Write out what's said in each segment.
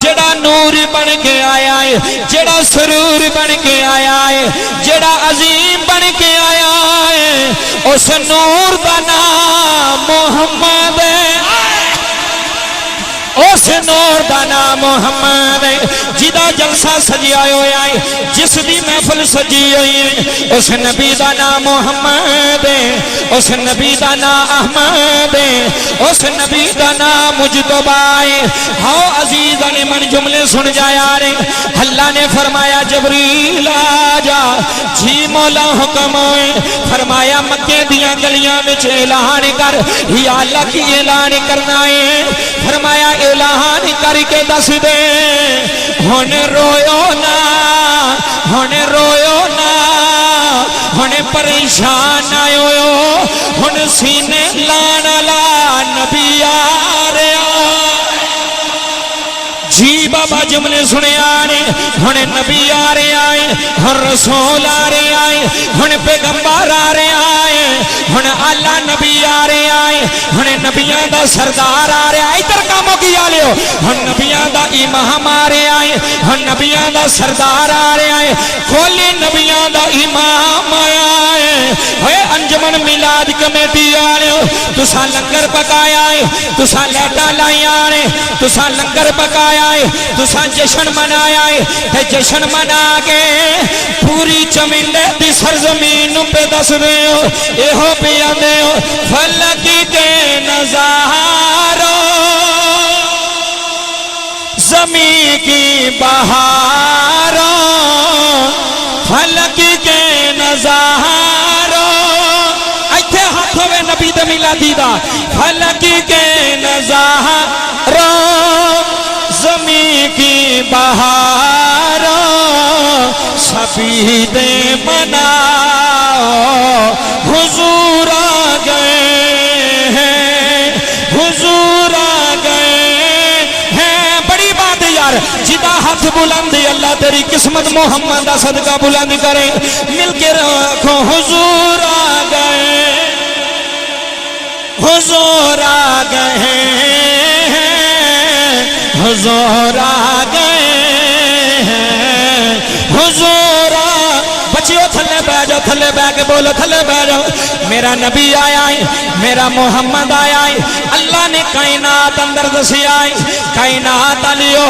جڑا نور بن کے آیا ہے جڑا سرور بن کے آیا ہے جڑا عظیم بن کے آیا ہے اس نور دا نام محمد ہے اس نور دا نام محمد ہے جدا جلسہ سجیا ہویا ہے جس دی محفل سجی ہوئی ہے اس نبی دا نام محمد ہے اس نبی دا نام احمد ہے اس نبی دا نام مجتبی ہے ہاؤ عزیز نے من جملے سن جایا رے اللہ نے فرمایا جبریل آجا جی مولا حکم ہوئے فرمایا مکے دیاں گلیاں میں اعلان کر یا اللہ کی اعلان کرنا ہے فرمایا اعلان کر کے دس دے ہن رویو نا ہن رویو نا ہن پریشان آئیو ہن سینے لانا لا نبی آ رہا جی بابا جملے سنے آنے ہن نبی آ رہے آئے ہن رسول آ رہے آئے ہن پیغمبر آ رہے آئے ہن اللہ نبی آ رہے آئے ہن نبیاں دا سردار آ رہے آئے ادھر کاموں کی آ لیو ہن نبیاں دا امام آ رہے آئے ہن نبیاں دا سردار آ رہے آئے کھولی نبیاں دا امام آیا ہے ہوئے انجمن میلاد کمیٹی آ رہے ہو تسا لنگر پکایا ہے تسا لیٹا لائی آ رہے تسا لنگر پکایا تسا جشن منایا ہے جشن منا کے پوری چمیلے دی سرزمین پہ دس دے ہو اے ہو پیا دے ہو فلکی کے نظاروں زمین کی بہاروں فلکی کے نظاروں ایتھے ہاتھ ہوئے نبی دے میلادی دا فلکی کے نظاروں زمین کی بہاروں سبید مناؤ حضور آ گئے ہیں حضور آ گئے ہیں بڑی بات ہے یار جدا ہاتھ بلندی اللہ تیری قسمت محمد دا صدقہ بلند کرے مل کے رکھو حضور آ گئے حضور آ گئے حضور آ گئے ہیں حضور بچیو تھلے بہ جاؤ تھلے بہ کے بولو تھلے بہ جاؤ میرا نبی آیا ہے میرا محمد آیا ہے اللہ نے کائنات اندر دسی آئی کائنات علیو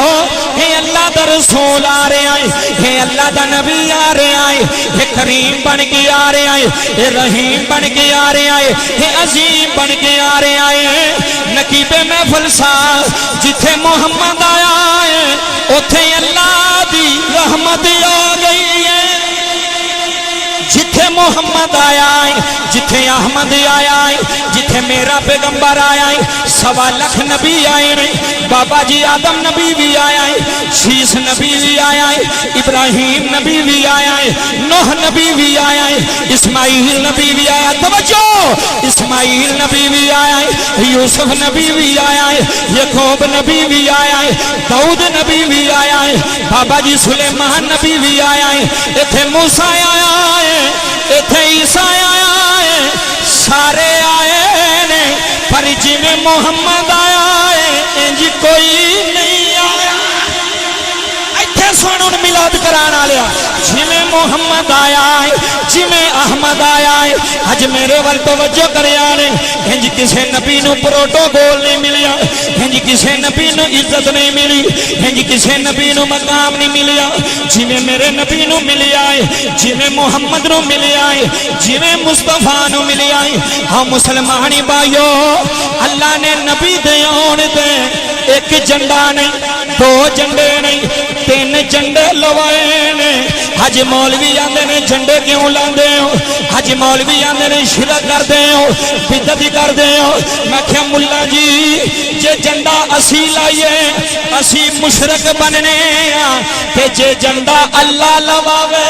ہے اللہ دا رسول آ رہے آئے ہے اللہ دا نبی آ رہے آئے ہے کریم بن کے آ رہے آئے ہے رحیم بن کے آ رہے آئے ہے عظیم بن کے آ رہے آئے نقیب محفل ساز جتھے محمد آیا ہے اتھے اللہ دی رحمت آ گئی ہے جتھے محمد آیا ہے جتھے احمد آیا ہے جتھے میرا پیغمبر آیا ہے 1.25 لاکھ نبی آئے ہیں بابا جی آدم نبی بھی آیا ہے شیس نبی بھی آیا ہے ابراہیم نبی بھی آیا ہے نوح نبی بھی آیا ہے اسماعیل نبی بھی آیا توجہ اسماعیل نبی بھی آیا ہے یوسف نبی بھی آیا ہے یعقوب نبی بھی آیا ہے داؤد نبی بھی آیا ہے بابا جی سلیمان نبی بھی آیا ہے ایتھے موسیٰ آیا ہے ایتھے عیسیٰ آیا ہے سارے آئے نے پر جی میں محمد آیا ہے انج کوئی نہیں آیا ایتھے سنن میلاد کرانا لیا جی میں محمد آیا ہے جی میں احمد آیا ہے اج میرے وال توجہ کرے آنے انج کسے نبی نو پروٹوکول نہیں ملیا انج کسے نبی نو عزت نہیں ملی انج کسے نبی نو مقام نہیں ملیا جی میں میرے نبی نو ملیا ہے جی میں محمد نو ملیا ہے جی میں مصطفیٰ نو ملیا ہے ہاں مسلمانی بھائیو اللہ نے نبی دے آن دے ایک جنڈا نہیں 2 جنڈے نہیں 3 جنڈے لوائے نے حج مولوی آندے نے جنڈے کیوں لاندے ہو حج مولوی آندے نے شرک کر دے ہو بدعت کر دے ہو میں کہا ملا جی جے جنڈا اسی لائیے اسی مشرک بننے کہ جے جنڈا اللہ لواوے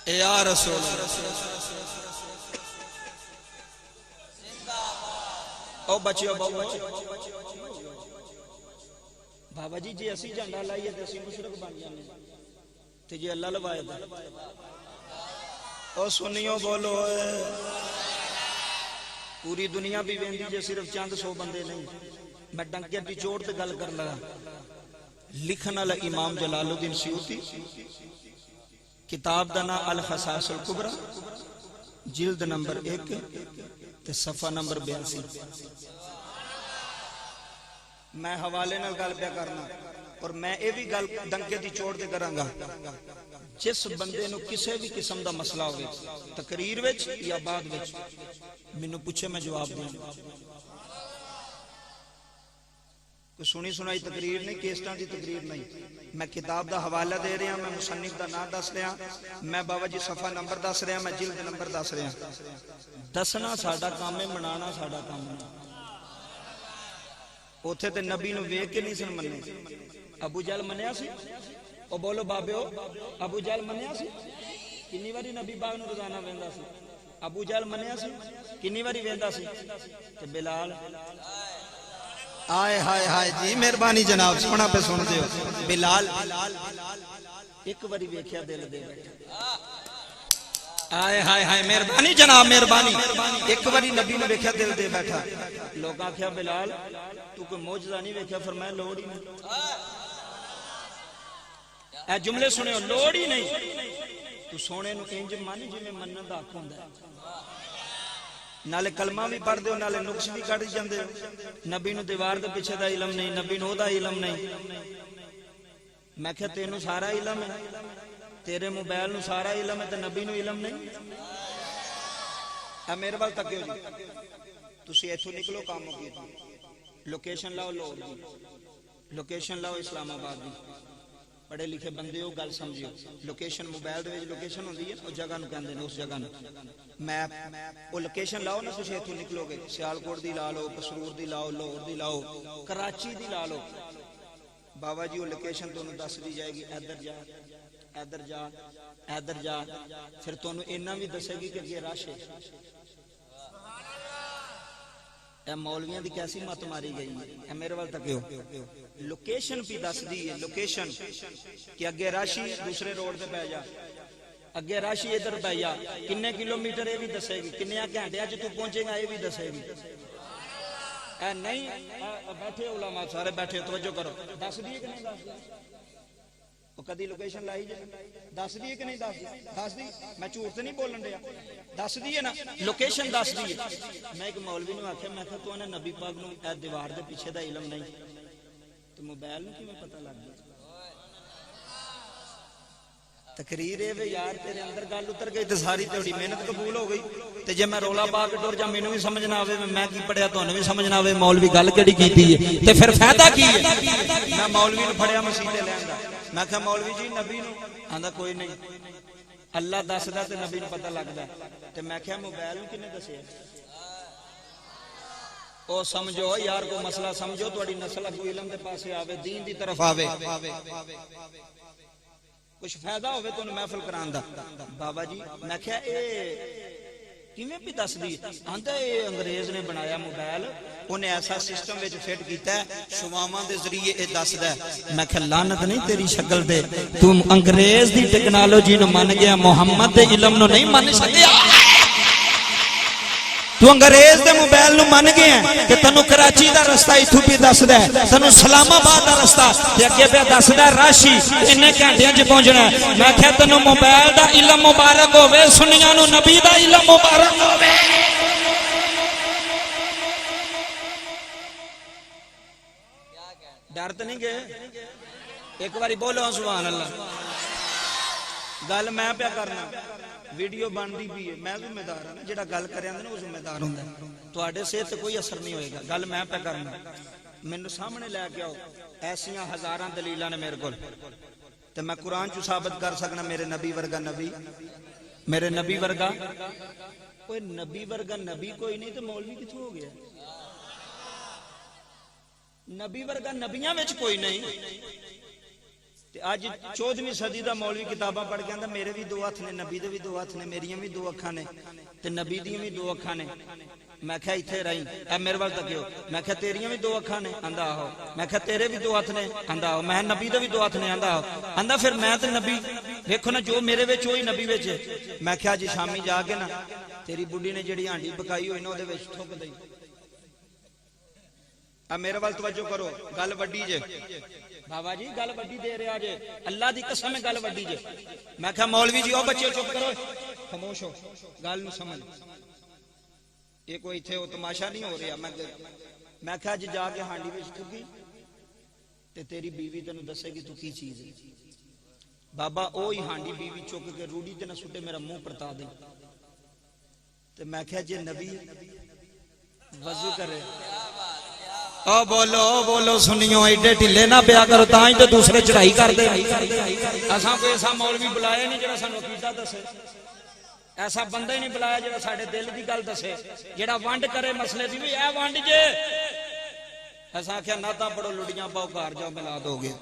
یا رسول او بچیو بابا جی جی اسی جھنڈا لائیے تے اسی مشرک بن جانے تے جی اللہ لوائے او سنیو بولو پوری دنیا بھی ویندی جے صرف چند 100 بندے نہیں. میں ڈنکے دی چوٹ تے گل کر لگا. لکھن والا امام جلال الدین سیوطی, کتاب دا نام الخصائص الکبریٰ, جلد نمبر 1 تے صفحہ نمبر 82. میں حوالے نال گل پہ کرنا اور میں اے بھی گل ڈنکے دی چوٹ تے کراں گا. جس بندے نو کسے بھی قسم دا مسئلہ ہوئے تقریر وچ یا بعد وچ مینوں پوچھے میں جواب دوں. کوئی سنی سنائی تقریر نہیں, کیسٹاں دی تقریر نہیں. میں کتاب دا حوالہ دے رہا, میں مصنف دا نام دس رہا, میں بابا جی صفحہ نمبر دس رہا, میں جلد نمبر دس رہا. دسنا ساڈا کام ہے, منانا ساڈا کام ہے. اوتھے تے نبی نو ویکھ کے نہیں سن مننے. ابو جہل منیا سی؟ او بولو بابیو, ابو جہل منیا سی؟ کنی واری نبی پاک نو روزانہ ویندا سی؟ ابو جہل منیا سی؟ کنی واری ویندا سی؟ تے بلال آئے ہائے ہائے جی مہربانی جناب سونا پہ سن دیو. بلال ایک باری ویکھیا دل دے بیٹھا. آئے ہائے ہائے مہربانی جناب مہربانی. ایک باری نبی نے ویکھیا دل دے بیٹھا. لوگ آکھیا بلال تو کوئی معجزہ نہیں ویکھیا؟ فرمایا لوڑ ہی نہیں. اے جملے سنو, لوڑ ہی نہیں. تو سونے نو انج من جویں منن دا حق ہوندا ہے. نالے کلمہ بھی پڑھ دیو, نالے نقص بھی کٹ جاندے ہو. نبی نو دیوار دے پیچھے دا علم نہیں, نبی نو دا علم نہیں. میں کہا تینوں سارا علم ہے, تیرے موبائل نو سارا علم ہے تے نبی نو علم نہیں. اے میرے وال تکیو جی, تسی ایتھوں نکلو کام ہو گیا. لوکیشن لاؤ لاہور دی, لوکیشن لاؤ اسلام آباد دی. پڑھے لکھے بندے ہو گل سمجھو. لوکیشن موبائل دے وچ لوکیشن ہوندی ہے, اس جگہ نو کہندے نے اس جگہ نو میپ. او لوکیشن لاؤ نا, تسی ایتھوں نکلو گے سیالکوٹ دی لا لو, پسرور دی لاؤ, لاہور دی لاؤ, کراچی دی لا لو. بابا جی وہ لوکیشن تانوں دس دی جائے گی, ادھر جا ادھر جا ادھر جا. پھر تانوں اینا بھی دسے گی کہ یہ رش ہے. اے مولویاں دی کیسی مت ماری گئی ہے. اے میرے وال تکیو, لوکیشن بھی دس دی ہے. لوکیشن کہ اگے راشی دوسرے روڈ تے پہ جا, اگے راشی ادھر پہ جا, کنے کلومیٹر یہ بھی دسے گی, کنے گھنٹے چ تو پہنچے گا یہ بھی دسے گی. اے نہیں بیٹھے علماء سارے بیٹھے, توجہ کرو. دس دی کہ نہیں دس دی؟ وہ کدی لوکیشن لائی جائے, دس دی کہ نہیں دس دی؟ دس دی. میں جھوٹ نہیں بولن دیا, دس دی ہے نا, لوکیشن دس دی ہے. میں ایک مولوی نے آخیا, میں کہ تو نے نبی پاک نو اے دیوار دے پیچھے دا علم نہیں تو موبائل نو کیویں پتہ لگ گیا؟ تقریر ہے وے یار, تیرے اندر گل اتر گئی تے ساری تیری محنت قبول ہو گئی. تے جے میں رولا پا کے ٹر جا, مینوں بھی سمجھ نہ آوے میں کی پڑھیا, تانوں بھی سمجھ نہ آوے مولوی گل کیڑی کیتی ہے, تے پھر فائدہ کی ہے؟ میں مولوی نو پھڑیا مسیح تے لین دا, میں کہا مولوی جی نبی نو آندا کوئی نہیں, اللہ دسدا تے نبی نو پتہ لگدا. تے میں کہا موبائل نو کنے دسیا؟ او سمجھو یار, کو مسئلہ سمجھو, تہاڈی نسل اگوں علم دے پاسے آوے, دین دی طرف آوے, کچھ فائدہ ہوئے تو محفل کران دا. بابا جی میں کہا اے کیویں بھی دس دی؟ آندا اے انگریز نے بنایا موبائل, انہیں ایسا سسٹم وچ فٹ کیتا ہے شواواں دے ذریعے اے دسدا ہے. میں کہا لعنت نہیں تیری شکل دے, تو انگریز دی ٹیکنالوجی نو من گیا, محمد دے علم نو نہیں من سکیا. تو انگریز دے موبائل نو من گیا کہ تنو کراچی دا رستہ ایتھوں بھی دسدا ہے, تنو اسلام آباد دا رستہ تے اگے پہ دسدا راشی اننے گھنٹیاں وچ پہنچنا ہے. میں کہ تنو موبائل دا علم مبارک ہوے, سنیاں نو نبی دا علم مبارک ہوے. ڈر تے نہیں گئے؟ ایک باری بولو سبحان اللہ. گل میں پیا کرنا, ویڈیو بنتی بھی ہے, میں ذمہ دار ہوں. جہاں گل کرے نا وہ ذمہ دار ہوں. تواڈے صحت تے کوئی اثر نہیں ہوئے گا, گل میں پہ کرنا. مینوں سامنے لے کے آؤ, ایسیاں ہزاراں دلیلاں نے میرے کول, تے میں قرآن چ ثابت کر سکنا میرے نبی ورگا نبی, میرے نبی ورگا کوئی نبی ورگا نبی کوئی نہیں, تو مولوی کتھوں ہو گیا؟ نبی ورگا نبیاں وچ کوئی نہیں. اج 14ویں صدی دا مولوی کتاباں پڑھ کے آندا میرے بھی دو ہاتھ نے, نبی دے بھی دو ہاتھ نے, میریاں بھی دو اکھاں نے, تے نبی دیاں بھی دو اکھاں نے. میں کہا ایتھے رہی, اے میرے وال تکیو. میں کہا تیریاں بھی دو اکھاں نے, آندا آہو. میں کہا تیرے بھی دو ہاتھ نے, آندا آہو. میں نبی دے بھی دو ہاتھ نے, آندا آہو. آندا پھر میں تے نبی دیکھو نا جو میرے وچ وہی نبی وچ ہے. میں کہا جی شامی جا کے نا تیری بڈھی نے جڑی ہانڈی پکائی ہوئی نا وہ ٹھک دئی. اب میرے وال توجہ کرو, گل وڈی جے بابا جی, گل وڈی دے رہا جے, اللہ دی قسم ہے گل وڈی جے. میں کہا مولوی جی او بچے چپ کرو, خاموش ہو, گل نو سمجھ. یہ کوئی تھے وہ تماشا نہیں ہو رہا. میں کہا جی جا کے ہانڈی وچ ٹھکی تے تیری بیوی تینوں دسے گی تو کی چیز ہے. بابا اوہی ہانڈی بیوی چک کے روڑی تے نہ سٹے میرا منہ پرتا دے. تے میں کہا جی نبی وضو کرے, او بولو سنیو, ایڈے ٹھلے نہ پیا کرو تاں ہی تے دوسرے چڑھائی کر دے. اساں کوئی ایسا مولوی بلایا نہیں جڑا سانو عقیدہ دسے, ایسا بندہ ہی نہیں بلایا جڑا ساڈے دل دی گل دسے, جڑا ونڈ کرے مسئلے دی بھی اے ونڈ جے. اساں آکھیا نہ تاں پڑھو لڑیاں پاؤ گھر جاؤ میلاد ہو گئے.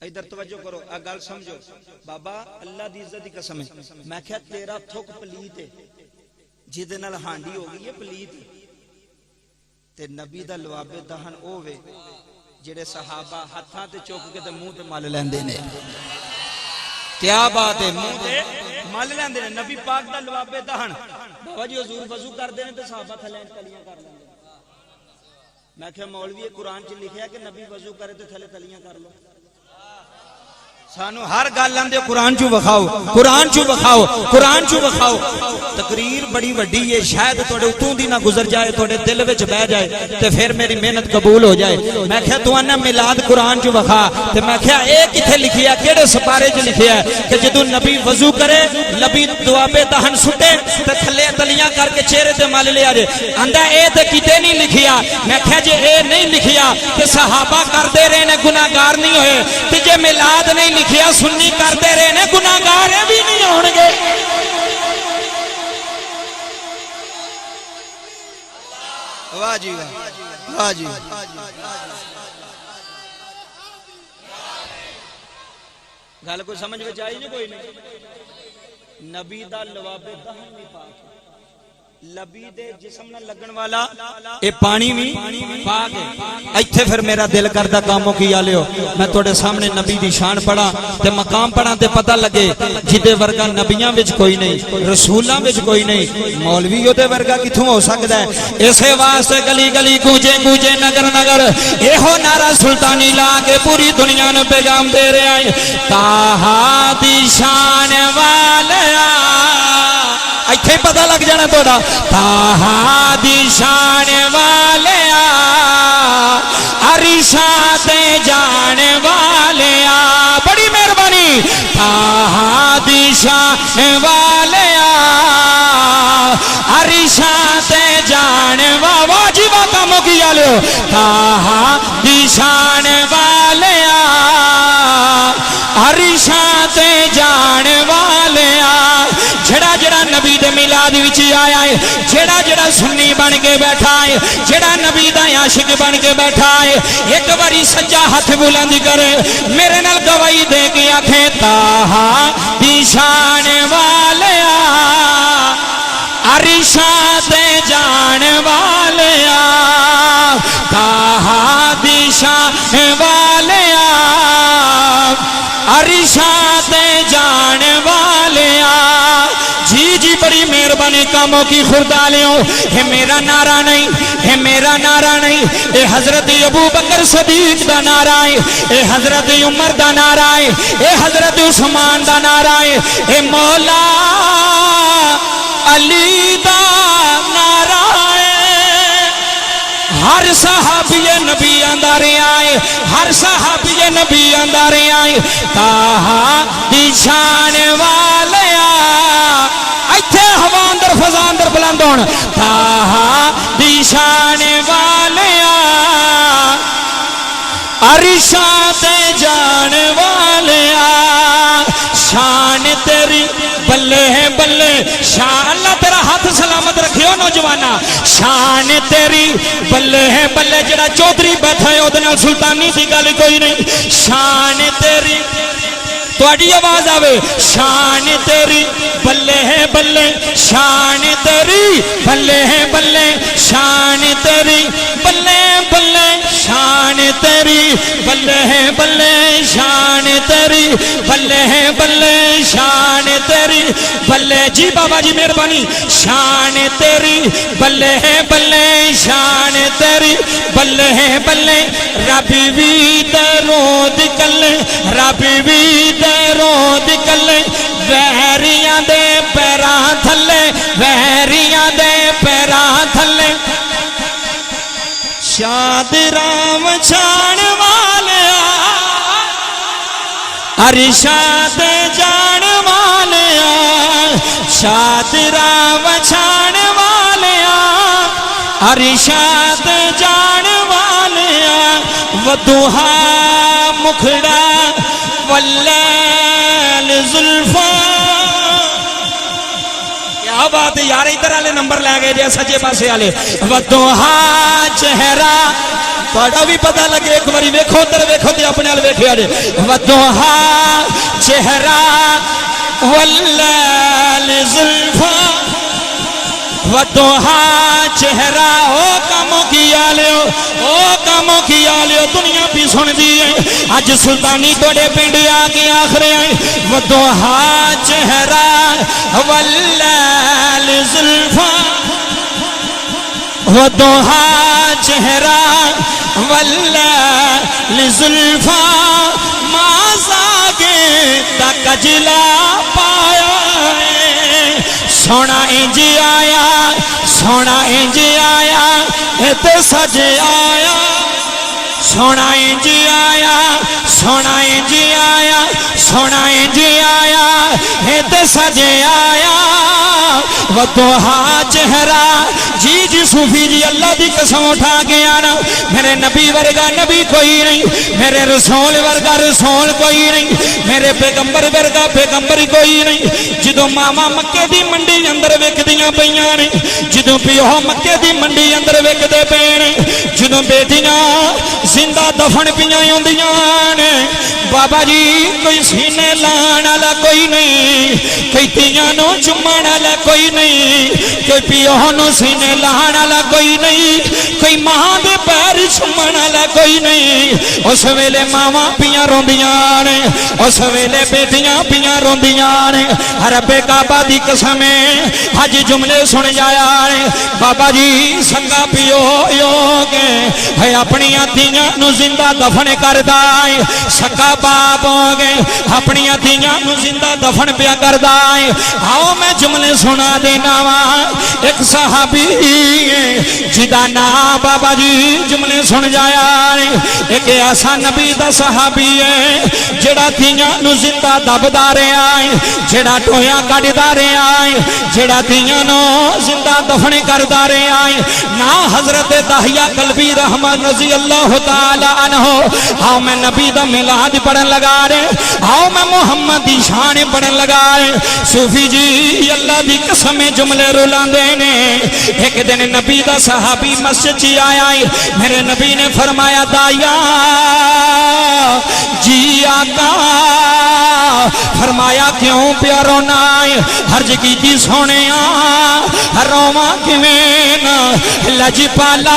ادھر توجہ کرو, اے گل سمجھو بابا, اللہ دی عزت دی قسم ہے. میں کہیا تیرا تھک پلیت ہے جہدے نال ہانڈی ہو گئی ہے پلیت, تے نبی دا لواب دہن اووے جڑے صحابہ ہتھاں تے چوک کے تے منہ تے مل لیندے نے. کیا بات ہے, منہ تے مل لیندے نے. نبی پاک دا لواب دہن. بابا جی حضور وضو کردے نے تے صحابہ تھلے تلیاں کر لیندے. میں کہ مولوی قرآن چ لکھیا کہ نبی وضو کرے تے تھلے تلیاں کر لو. سانو ہر گل آندے قرآن چوں وکھاؤ, قرآن چوں وکھاؤ, قرآن چوں وکھاؤ. تقریر بڑی وڈی ہے, شاید تواڈے اتوں دی نہ گزر جائے, تواڈے دل وچ بیٹھ جائے تے پھر میری محنت قبول ہو جائے. میں کہیا تو انا میلاد قرآن چوں وکھا, تے میں کہیا اے کتھے لکھیا, کیڑے سپارے چ لکھیا ہے کہ جدوں نبی وضو کرے نبی دوابے دہن سٹے تے تھلے تلیاں کر کے چہرے تے مل لیا جے. آندا اے تے کتے نہیں لکھیا. میں کہیا جے اے نہیں لکھیا تے صحابہ کردے رہے نے, گناہگار نہیں ہوئے, تے جے میلاد نہیں لکھیا سنی کرتے رہے نے, گناہگار بھی نہیں ہون گے. واہ جی واہ جی. گل کوئی سمجھ میں آئی جی؟ کوئی نہیں. نبی دا لواب دہن نہیں پاک, لبی دے جسم نہ لگن والا اے پانی بھی پاک ہے. ایتھے پھر میرا دل کردا کاموں کی آلیو میں تواڈے سامنے نبی دی شان پڑھا تے مقام پڑھا تے پتہ لگے جدے ورگا نبیاں وچ کوئی نہیں, رسولاں وچ کوئی نہیں, مولوی او دے ورگا کتھوں ہو سکدا ہے. اسے واسطے گلی گلی گونجے گونجے نگر نگر ایہو نعرہ سلطانی لا کے پوری دنیا نو پیغام دے رہے ہیں, طٰہٰ دی شان والیا. ایتھے پتہ لگ جانا توڑا, طٰہٰ دی شان والیا, عرشاں تے جان والیا. بڑی مہربانی. طٰہٰ دی شان والیا, عرشاں تے جان واجب کاموں کی آلو. طٰہٰ دی شان والیا, عرشاں تے جان والیا. جڑا جڑا نبی دے میلاد وچ آیا ہے, جڑا جڑا سنی بن کے بیٹھا ہے, جڑا نبی دا عاشق بن کے بیٹھا ہے, ایک باری سجا ہاتھ بلند کرے میرے نال گواہی دے کے آکھے, طٰہٰ دی شان والیا, عرشاں تے جان والیا. طٰہٰ دی شان والیا, عرشاں تے جان والیا. جی جی بڑی مہربانی کاموں کی خردالیوں. ہے میرا نعرہ نہیں, ہے میرا نعرہ نہیں, اے حضرت ابو بکر صدیق دا نعرہ ہے, اے حضرت عمر دا نعرہ ہے, اے حضرت عثمان دا نعرہ ہے, اے مولا علی دا نعرہ ہے. ہر صحابی نبی آندا رہا ہے, ہر صحابی نبی آندا رہا ہے, طٰہٰ دی شان والیا. ایتھے ہوا اندر فضا اندر بلند ہون, طٰہٰ دی شان والیا, عرشاں تے جان والیا. شان تیری بلے ہے بلے, شان اللہ تیرا ہاتھ سلامت رکھیو نوجوانا. شان تیری بلے ہے بلے, جڑا چودھری بیٹھا ہے اودے نال سلطانی دی گل کوئی نہیں. شان تیری, تواڈی آواز آوے, شان تیری بلے ہے بلے, شان تیری بلے ہے بلے, شان تیری بلے بلے, شان تیری بلے ہے بلے شان تیری بلے ہے بلے شان تیری بلے جی بابا جی مہربانی شان تیری بلے ہے بلے شان تیری بلے ہے بلے ربی بھی دروں دکلے ربی بھی دروں دکلے وہریاں دے پیراں تھلے وہریاں دے پیراں تھلے شاد رام چھان والیا ارشاد جان والیا شاد رام چھان والیا ارشاد جان والیا ودوہا مکھڑا واللیل زلفا کیا بات ہے یار ادھر والے نمبر لے گئے جے سجے پاسے والے ودوہا چہرہ تھوڑا بھی پتہ لگے ایک باری ویکھو ادھر ویکھو تے اپنے ال ویکھیا جے ودوہا چہرہ واللیل زلفا ودوہا چہرہ او کاموں کیا لیو دنیا بھی سن دیئے آج سلطانی توڑے پنڈ آگے آخرے آئے ودوہا چہرہ واللیل زلفا ودوہا چہرہ واللیل زلفا مازاگے تک جلا پایا سونا انج آیا سونا انج آیا تے سج آیا سونا انج آیا سونا انج آیا سونا انج آیا تے سج آیا ودوہا چہرہ جی جی صوفی جی اللہ دی قسم اٹھا کے آنا میرے نبی ورگا نبی کوئی نہیں میرے رسول ورگا رسول کوئی نہیں میرے پیغمبر ورگا پیغمبر کوئی نہیں جدو ماما مکے دی منڈی اندر وکدیاں پیاں نے جدو پیو مکے دی منڈی اندر وکدے پے نے جدو بیٹیاں زندہ دفن پیاں ہوندیاں نے بابا جی کوئی سینے لان والا کوئی نہیں کوئی تیاں نو چومن والا کوئی نہیں کوئی پیو نو سینے لان والا کوئی نہیں کوئی ماں دے پیر چومن والا کوئی نہیں اس ویلے ماواں پیاں روندیاں نے اس ویلے بیٹیاں پیاں روندیاں نے رب کعبہ دی قسم اج جملے سن جایا نے بابا جی سنگا پیو یو کے ہے اپنی دھیاں نو زندہ دفن کردا ہے سکا باپ ہو گئے اپنی دھیاں نو زندہ دفن پیا کردا ہے آؤ میں جملے سنا دینا وا ایک صحابی جدا نام بابا جی جملے سن جایا ہے ایک ایسا نبی دا صحابی ہے جڑا دھیاں نو زندہ دبدا رہا ہے جڑا ٹویا کڈدا رہا ہے جڑا دھیاں نو زندہ دفن کردا رہا ہے نا حضرت داہیہ قلبی رحمت رضی اللہ تعالی عنہ آؤ میں نبی دا میلاد پڑھن لگا رہے آؤ میں محمد دی شان پڑھن لگا رہے صوفی جی اللہ دی قسم جملے رولان دینے ایک دن نبی دا صحابی مسجد جی آیا ہے میرے نبی نے فرمایا دایا جی آقا فرمایا کیوں پیارو نائے حرج کی تھی سونے روما کیویں لج پالا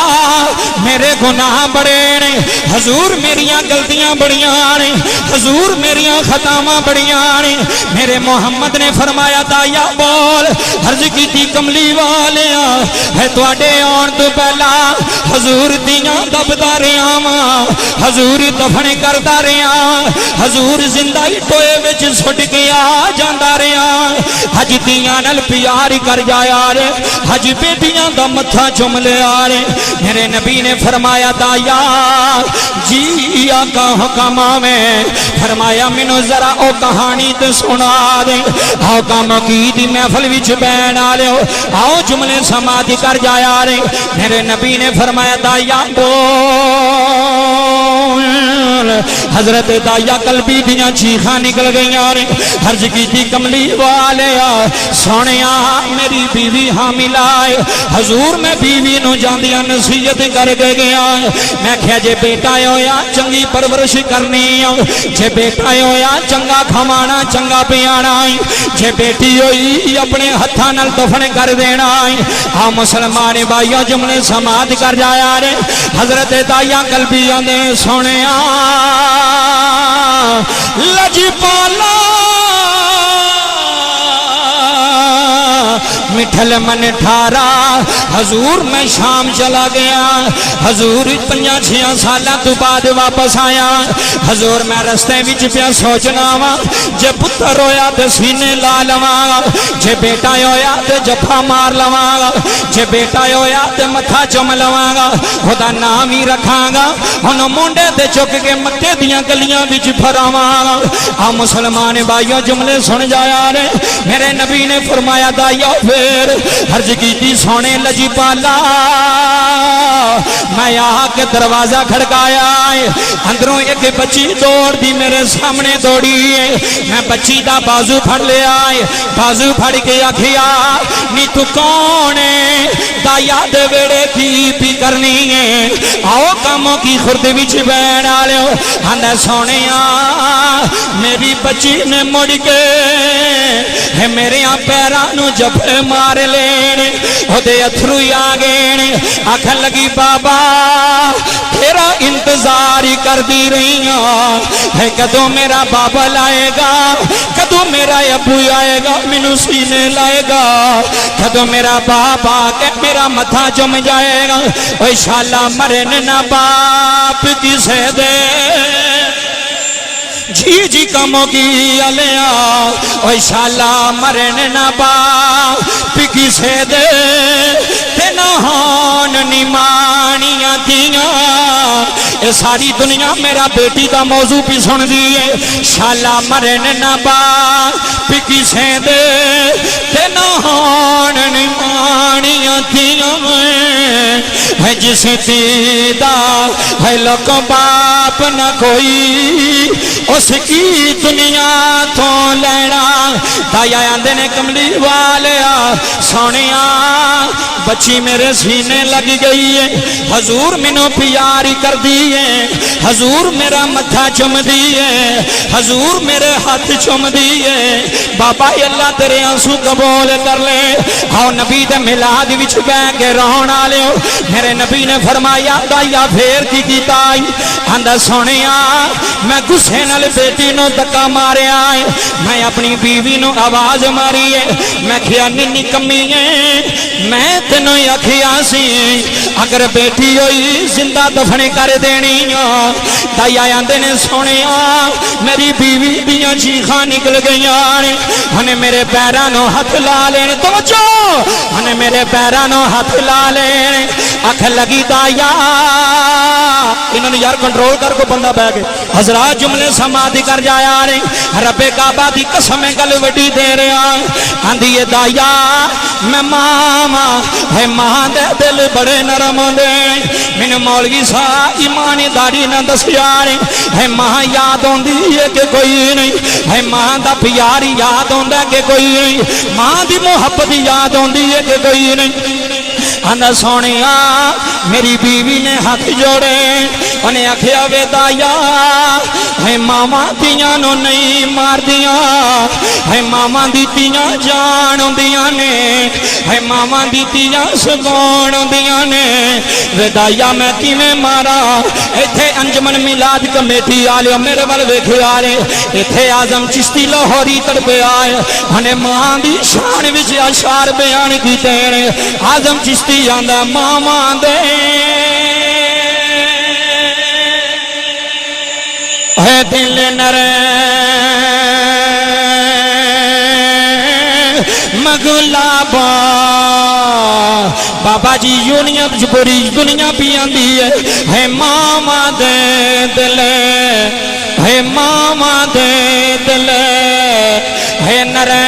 میرے گناہ بڑے نے حضور میریاں غلطیاں بڑیاں نے حضور میریاں خطاواں بڑیاں نے میرے محمد نے فرمایا دایا بول عرض کی تھی کملی والیاں ہے تواڈے آن تو پہلا حضور دیاں دبدا رہا واں حضور دفن کردا رہا حضور زندہ ٹوئے وچ سٹ کے آ جاندا رہا حج دیاں نال پیار کر جایا رے حج بیٹیاں دا متھا چوم لیا رے میرے نبی نے فرمایا دایا جی آقا حکم میں فرمایا مینو ذرا او کہانی تے سنا دے آؤ کام کی دی محفل وچ بہن آلیو آؤ جملے سماعت کر جایا رے میرے نبی نے فرمایا دایا بول حضرت دایا قلبی دیاں چیخاں نکل گئیاں نے عرض کیتی کملی والیا سونیا میری بیوی حامل آئے حضور میں بیوی نو جاندیاں نصیحت کر کے گیا میں کہیا جے بیٹا ہویا چنگی پرورش کرنی جے بیٹا ہویا چنگا کھوانا چنگا پیانا جے بیٹی ہوئی اپنے ہتھاں نال دفن کر دینا ہاں مسلمان بھائیو جملے سماعت کر جایا رے حضرت دایا قلبیاں نے سونیا لجپالا مٹھل من ٹھارا حضور میں شام چلا گیا حضور 5-6 سالہ تو بعد واپس آیا حضور میں رستے وچ پیا سوچنا وا جے پتر ہویا تے سینے لا لواں جے بیٹا ہویا تے جفا مار لواں جے بیٹا ہویا تے متھا چم لواں خدا نام ہی رکھاں گا ہن مونڈے تے چک کے مکے دیاں گلیاں وچ پھراواں آ مسلمان بھائیو جملے سن جایا رے میرے نبی نے فرمایا دایا پھر عرض کی سونے لجی پالا میں آ کے دروازہ کھڑکایا اندروں ایک بچی دوڑ دی میرے سامنے دوڑی میں بچی دا بازو پھڑ لیا بازو پھڑ کے آکھیا نی تو کون ہے دایا دے ویڑے کی پی کرنی ہے آؤ کاموں کی خرد وچ بین آلے ہندے سونے میری بچی نے مڑ کے میرے پیرانو جفے مار لینے دے اتھرو آگے آکھن لگی بابا تیرا انتظار ہی کر دی رہی ہے کدو میرا بابا لائے گا کدو میرا ابو آئے گا مینوں سینے لائے گا کدو میرا بابا کہ میرا متھا چم جائے گا انشاءاللہ مرن نہ باپ کسے دے جی جی کموں کی علیا انشاءاللہ مرن نہ باپ کسے دے تے نہ ہون نمانیاں دیاں اے ساری دنیا میرا بیٹی دا موضوع بھی سن دیئے انشاءاللہ مرن نہ باپ کسے دے تے نہ ہون نمانیاں دیاں ہے جس تیدہ ہے لوگوں باپ نہ کوئی اس کی دنیا تو لینا دایا آندے نے کملی والیا سونیا بچی میرے سینے لگ گئی ہے حضور منو پیاری کر دیئے حضور میرا متھا چم دیئے حضور میرے ہاتھ چم دیئے بابا اللہ تیرے آنسو قبول کر لے آؤ نبی دے ملاد وچ بے کے رونا لے میرے نبی نے فرمایا دایا پھر کی کیتائی آندہ سونیا میں گسے نال بیٹی نو دکا مارے آئے میں اپنی بیوی نو آواز ماری ہے میں کھیا ننی کمی ہے میں تینوں اکھیا سی اگر بیٹی ہوئی زندہ دفن کر دینی دایا آندے نے سونیا میری بیوی دیاں چیخاں نکل گئیاں ہنے میرے پیرانو ہاتھ لا لینے توجہ ہنے میرے پیرانو ہاتھ لا لینے اکھ لگی دایا انہوں نے یار کنٹرول کر کو بندہ بہ گئے حضرات جملے سمادی کر جایا رہے رب کعبہ دی قسم گل وڈی دے رہا آندھی یہ دایا میں ماما ہے ماں دے دل بڑے نرم دے من مولوی سا ایمانی داری نہ دسیا ہے ماں یاد ہوندی ہے کہ کوئی نہیں ہے ماں دا پیار یاد ہوندا کہ کوئی نہیں ماں دی محبت یاد ہوندی ہے کہ کوئی نہیں آندا سونیا میری بیوی نے ہاتھ جوڑے انہیں آکھیا وے دایا ہے ماما دیاں نو نہیں مار دیاں ہے ماما دی تیاں جان ہوندیاں نے ہے ماما دی تیاں سگون ہوندیاں نے وے دایا میں کیویں مارا ایتھے انجمن میلاد کمیٹی والے میرے ول ویکھے آئے ایتھے اعظم چشتی لاہوری تڑپے آئے ہنے ماں دی شان وچ اشعار بیان کیتے نے اعظم چشتی آندا ماما دے ہے دل نرے مغلابا بابا جی یونین پوری دنیا پی آندی ہے ماما دے دل ہے ماما دے دل ہے نرے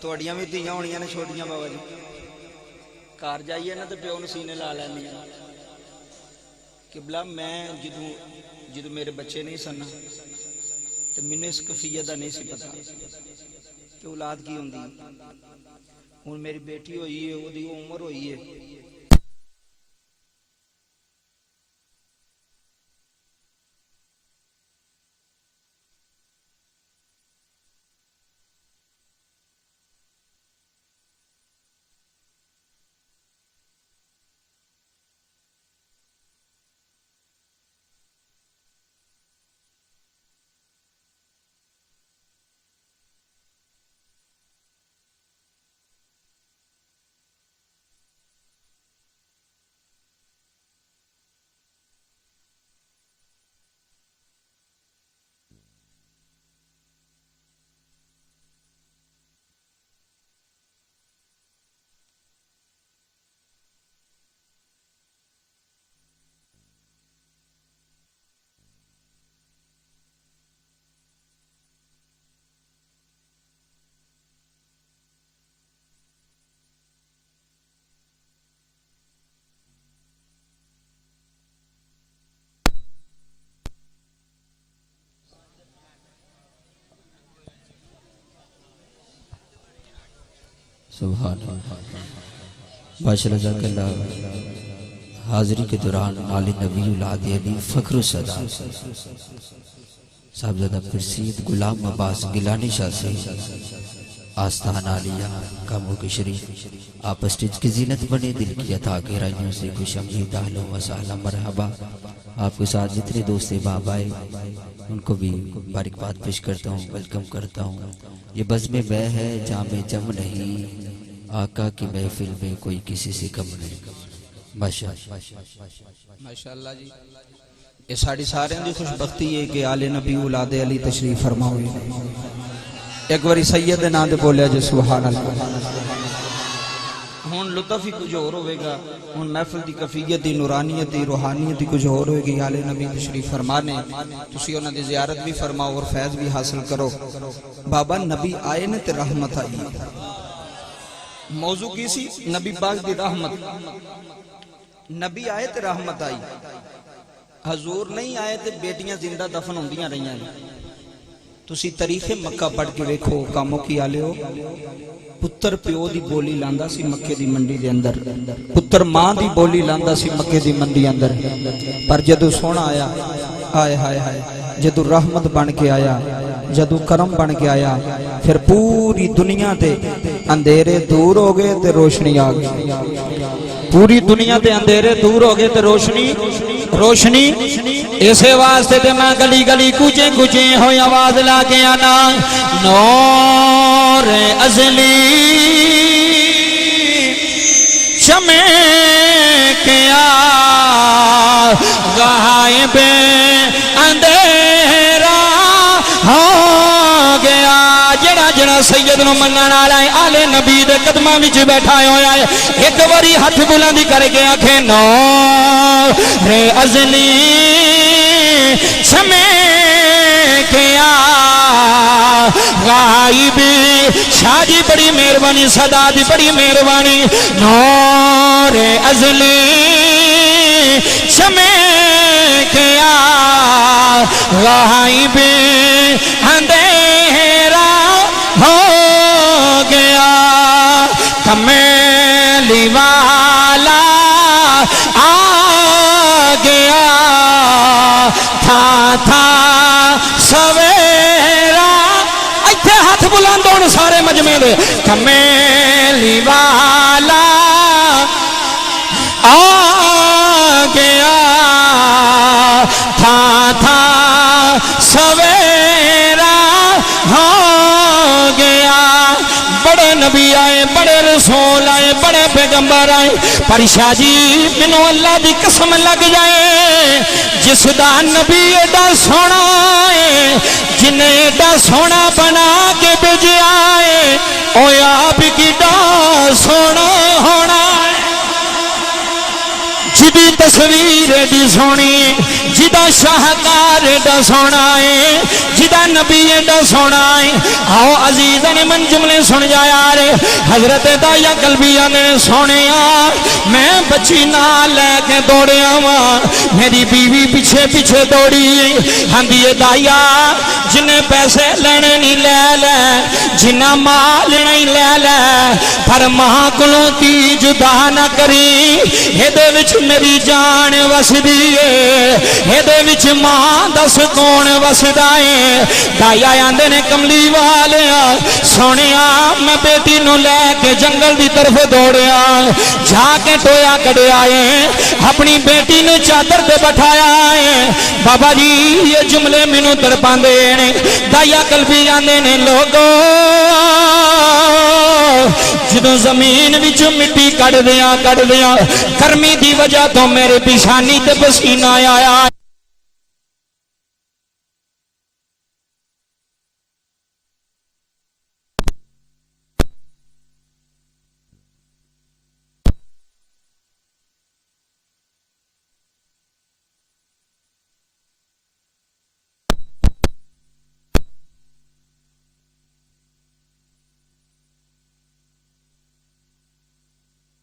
ਤੁਹਾਡੀਆਂ ਵੀ ਧੀਆਂ ਹੋਣੀਆਂ ਨੇ ਛੋਟੀਆਂ ਬਾਬਾ ਜੀ ਘਰ ਜਾਈਏ ਨਾ ਤੇ ਪਿਓ ਨੂੰ ਸੀਨੇ ਲਾ ਲੈਂਦੀਆਂ ਕਿਬਲਾ ਮੈਂ ਜਦੋਂ ਮੇਰੇ ਬੱਚੇ ਨਹੀਂ ਸਨ ਤੇ ਮੈਨੂੰ ਇਸ ਕਫੀਅਤ ਦਾ ਨਹੀਂ ਸੀ ਪਤਾ ਕਿ ਔਲਾਦ ਕੀ ਹੁੰਦੀ ਹੁਣ ਮੇਰੀ ਬੇਟੀ ਹੋਈ ਹੈ ਉਹਦੀ ਉਮਰ ਹੋਈ ਹੈ سبحان اللہ. باشا رضاک اللہ حاضری کے دوران عالی نبی اولاد علی فخر الصدا صاحبزادہ پیر سید غلام عباس گیلانی شاہ سے آستان عالیہ کاموں کے شریف آپ اسٹیج کی زینت بنے، دل کی عطا گہرائیوں سے خوش آمدید، اہلا و سہلا مرحبا. آپ کے ساتھ جتنے دوست احباب آئے ان کو بھی مبارکباد پیش کرتا ہوں، ویلکم کرتا ہوں. یہ بزم میں ہے جام جم نہیں، آقا کی محفل میں کوئی کسی سے کم نہیں. ماشاءاللہ جی. یہ ساڑی سارے دی خوش بختی ہے کہ آل نبی اولاد علی تشریف فرماؤ. ایک باری سید نا دے بولیا جو سبحان اللہ. ہون لطف ہی کچھ اور ہوئے گا، ہون محفل دی کفیت دی نورانیت دی روحانیت دی کچھ اور ہوئے گی. آل نبی تشریف فرمانے تسی انہاں دی زیارت بھی فرماؤ اور فیض بھی حاصل کرو. بابا نبی آئے نے تے رحمت آئی. موضوع کی سی نبی پاک دی رحمت. نبی آئے تے رحمت آئی. حضور نہیں آئے تے بیٹیاں زندہ دفن ہوندیاں رہیاں. تسی تاریخ مکہ پڑھ کے ویکھو کاموں کی آلے ہو. پتر پیو دی بولی لاندا سی مکے دی منڈی دے اندر، پتر ماں دی بولی لاندا سی مکے دی منڈی اندر. پر جدو سونا آیا، آئے ہائے ہائے، جدو رحمت بن کے آیا، جدو کرم بن کے آیا، پھر پوری دنیا تے اندھیرے دور ہو گئے تے روشنی آ گئی. پوری دنیا تے اندھیرے دور ہو گئے تے روشنی. اسے واسطے تے میں گلی گلی کوچے کوچے ہوئی آواز لا کے آنا، نور ازلی شمع کیا غائب اندھیرا ہو گیا. جڑا جڑا سید نو منن والا ہے آل نبی دے قدماں وچ بیٹھا ہویا ہے، ایک واری ہاتھ بلند کر کے آکھے نور ازلی شمع کیا غائب. شاہ جی بڑی مہربانی، صدا دی بڑی مہربانی. نور ازلی شمع کیا غائب اندھیرا ہو گیا. کمیلی والا آ گیا، تھا سویرا. ایتھے ہاتھ بلند ہون سارے مجمع دے. کمیلی والا آ گیا، تھا سویرا ہو گیا. بڑے نبی آئے، بڑے رسول آئے، بڑے پیغمبر آئے، پر شاہ جی منو اللہ دی قسم لگ جائے جس دا نبی ایڈا سونا ہے، جنہیں ایڈا سونا بنا کے بھیجا ہے، او آپ کیڈا سونا ہونا ہے. جدی تصویر ایڈی سونی، جدا شاہکار ایڈا سونا ہے، جدا نبی ایڈا سونا ہے. آؤ عزیزاں من جملے سن جایا رے. حضرت دایا قلبیہ نے سونیا میں بچی نہ لے کے دوڑیا ہاں، میری بیوی پیچھے پیچھے دوڑی. ہندی دایا جنہیں پیسے لینے نہیں لے لے، جنہ مال نہیں لے لے، پر ماں کلوں تی جدا نہ کری. یہ دے وچ میری جان وسدی ہے، یہ دے وچ ماں دس کون وسدا ہے. دایا آندے نے کملی والیا سونیا میں بیٹی نو لے کے جنگل دی طرف دوڑیا، جا کے ٹویا کڈیا ہے، اپنی بیٹی نے چادر تے بٹھایا ہے. بابا جی یہ جملے مینوں تڑپاندے نے. دایا قلبی آندے نے لوگو جدوں زمین وچ مٹی کڈ دیاں گرمی دی وجہ تو میرے پیشانی تے پسینہ آیا.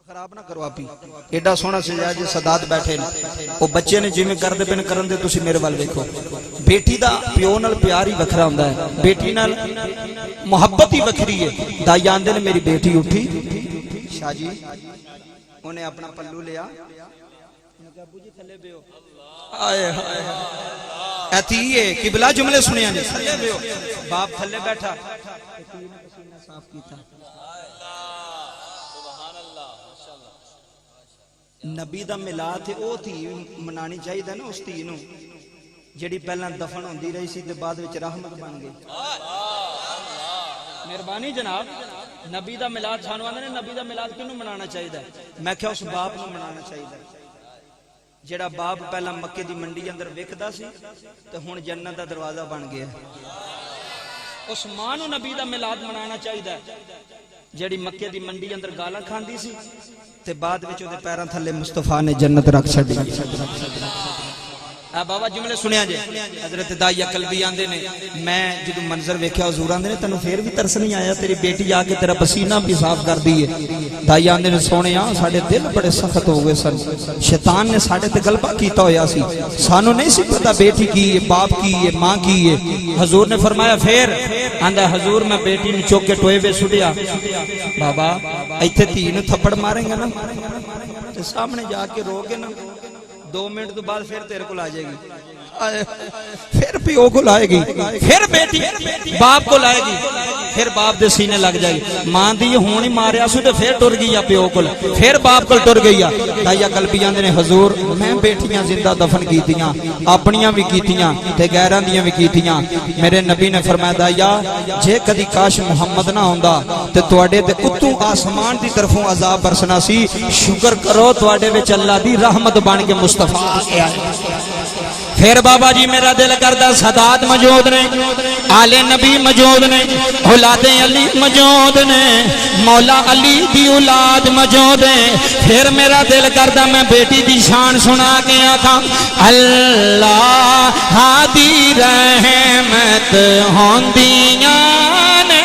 خراب نہ کرو آپ ہی ایڈا سونا سجایا جی سادات بیٹھے وہ بچے نے جویں کردے پن کرن دے تسی میرے وال ویکھو بیٹی دا پیو نال پیار ہی وکھرا ہوندا ہے بیٹی نال محبت ہی وکھری ہے دائی آندے نے میری بیٹی اٹھی شاہ جی انہیں اپنا پلو لیا ابو جی تھلے بیو آئے ایتی ہے قبلہ جملے سنیا نے تھلے بیو باپ تھلے بیٹھا صاف کیتا نبی دا ملاد تے او تھی منانی چاہیے دا نا اس تھی نو جڑی پہلا دفن ہوندی رہی سی تے بعد وچ رحمت بن گئی مہربانی جناب نبی دا ملاد سانو آندے نے نبی دا ملاد کینو منانا چاہیے میں کہیا اس باپ نو منانا چاہیے جڑا باپ پہلا مکے دی منڈی اندر ویکھدا سی تے ہن جنت دا دروازہ بن گیا اس ماں نو نبی دا ملاد منانا چاہیے جڑی مکے دی منڈی اندر گالاں کھاندی سی تے بعد وچ اودے پیراں تھلے مصطفیٰ نے جنت رکھ چھڈی بابا جملے سنیا جے حضرت دائی قلبی آندے نے میں جدو منظر ویکھیا حضور آندے نے تینوں پھر بھی ترس نہیں آیا تیری بیٹی آ کے تیرا پسینہ بھی صاف کر دی ہے دائی آندے نے سونے ساڈے دل بڑے سخت ہو گئے سن شیطان نے ساڈے تے غلبہ کیتا ہویا سی سانو نہیں سی پتہ بیٹی کی ہے باپ کی ہے ماں کی ہے حضور نے فرمایا پھر آندا حضور میں بیٹی نو چوک کے ٹوئے وچ سٹیا بابا ایتھے دھی نو تھپڑ ماریں گے نا تے سامنے جا کے رو کے نا 2 منٹ تو بعد پھر تیرے کو لا جائے گی پھر پیو کو لائے گی پھر بیٹی باپ کو لائے گی پھر باپ دے سینے لگ جائے گی ماں دی ہونی ماریا سو تے پھر ٹر گئی یا پیو کو پھر باپ کو ٹر گئی دائی قلبی آندے نے حضور میں بیٹیاں زندہ دفن کیتیاں اپنیاں بھی کیتیاں تے غیراں دیاں بھی کیتیاں میرے نبی نے فرمایا دایا جے کدی کاش محمد نہ ہوندا تے تواڈے تے اتوں آسمان دی طرفوں عذاب برسنا سی شکر کرو تواڈے وچ اللہ دی رحمت بن کے مصطفیٰ آیا پھر بابا جی میرا دل کردہ سادات موجود نے آل نبی موجود نے اولاد علی موجود نے مولا علی دی اولاد موجود ہے پھر میرا دل کردہ میں بیٹی دی شان سنا کے آکھاں اللہ دی رحمت ہوندیاں نے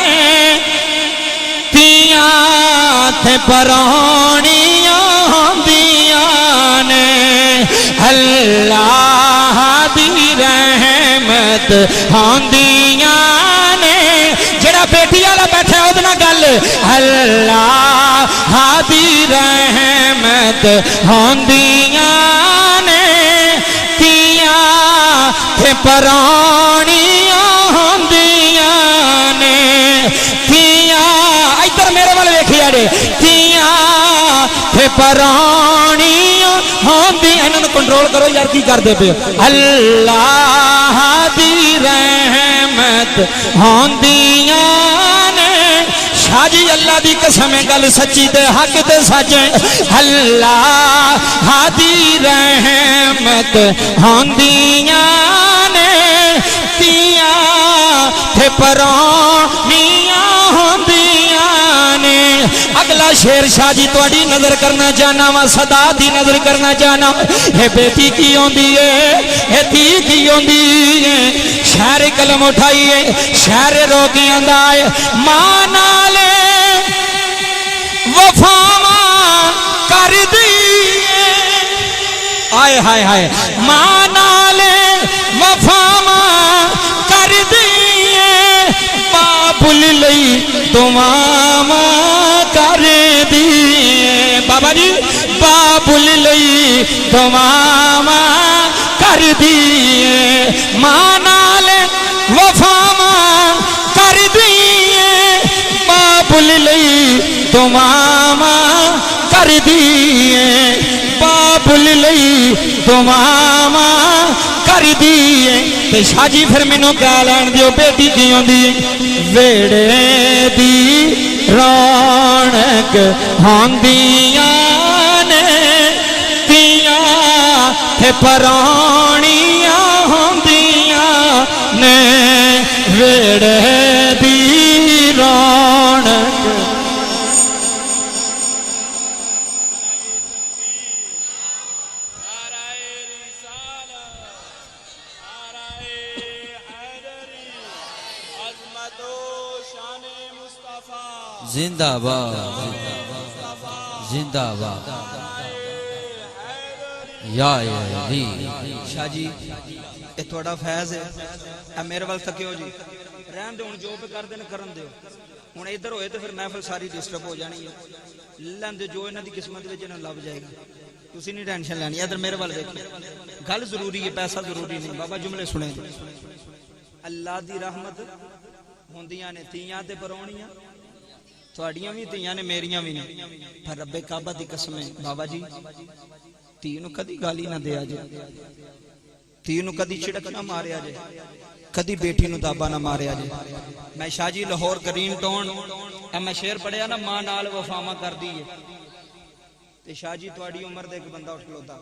تیاں تھے پرونیاں ہوندیاں نے اللہ دی رحمت ہوندیاں نے جڑا بیٹی والا بیٹھے اودے نال گل اللہ دی رحمت ہوندیاں نے تیاں تے پرونیاں ہوندیاں نے تیاں ادھر میرے وال ویکھیا جے تیاں تے پرونیاں ہوندی انہاں کنٹرول کرو یار کی کر دے پے اللہ دی رحمت ہوندیاں نے شاہ جی اللہ دی قسم گل سچی تے حق تے سچ اللہ دی رحمت ہوندیاں نے تیاں تے پرونیاں ہوندیاں نے اگلا شیر شاہ جی تواڈی نظر کرنا چاہنا وا صدا دی نظر کرنا چاہنا اے بیٹی کی ہوندی ہے اے دھی کی ہوندی ہے شہر قلم اٹھائیے شہر رو کے آندا ہے ماں نال وفاواں کر دی آئے ہائے ہائے ماں نال وفاواں کر دی بابل لئی دعاواں کر دی بابا جی بابل لئی دعاواں کر دی ماں نال وفاواں کر دی بابل لئی دعاواں کر دی بابل لئی دعاواں کر دی تے شاہ جی پھر مینوں کہہ لین دیو بیٹی کی ہوندی ویڑے دی رونق ہوندیاں نے تیاں تے پرونیاں ہوندیاں نے ویڑے دی رونق زندہ باد زندہ باد یا علی شاہ جی یہ تھوڑا فیض ہے اے میرے وال تکیو جی رہن دے ہن جو پہ کر دینا کرن دیو ہن ادھر ہوئے تو پھر محفل ساری ڈسٹرب ہو جانی ہے لین دے جو انہاں دی قسمت وچ انہاں لب جائے گا تسی نہیں ٹینشن لینی ادھر میرے وال دیکھو گل ضروری ہے پیسہ ضروری نہیں بابا جملے سنیں اللہ دی رحمت ہوندیاں نے تیاں تے پرونیاں تھوڑیاں بھی تیاں نے میریاں بھی نے پر رب کعبہ دی قسم ہے بابا جی تینوں کدی گالی نہ دیا جے تینوں کدی چھڑک نہ ماریا جے کدی بیٹی نو دابا نہ ماریا جے میں شاہ جی لاہور گرین ٹون میں شعر پڑھیا نا ماں نال وفاواں کر دی ہے تے شاہ جی تواڈی عمر دے ایک بندہ اٹھ کھلوتا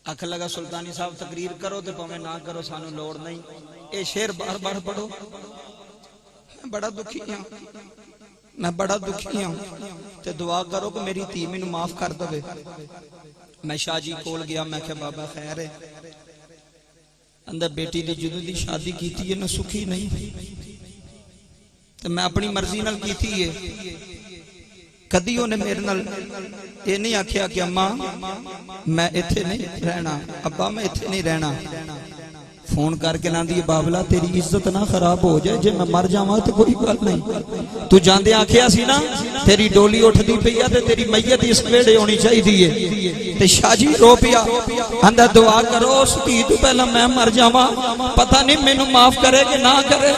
آکھ لگا سلطانی صاحب تقریر کرو تے پاویں نہ کرو سانو لوڑ نہیں اے شعر بار بار پڑھو میں بڑا دکھی ہوں میں بڑا دکھی ہوں تے دعا کرو کہ میری تھی مینوں معاف کر دے میں شاہ جی کول گیا میں کہ بابا خیر ہے اندر بیٹی دی جدوں دی شادی کیتی ہے نہ سکھی نہیں تے میں اپنی مرضی نال کیتی ہے کدی اونے میرے نال اے نہیں آکھیا کہ اماں میں ایتھے نہیں رہنا ابا میں ایتھے نہیں رہنا فون کر کے لاندی ہے بابلا تیری عزت نہ خراب ہو جائے جے میں مر جاواں تے کوئی گل نہیں تو جاندے آکھیا سی نا تیری ڈولی اٹھدی پئی تے تیری میت اس ویڑے ہونی چاہیے تے شاہ جی رو پیا اندر دعا کرو اس کی تو پہلا میں مر جاواں پتہ نہیں مینوں معاف کرے کہ نہ کرے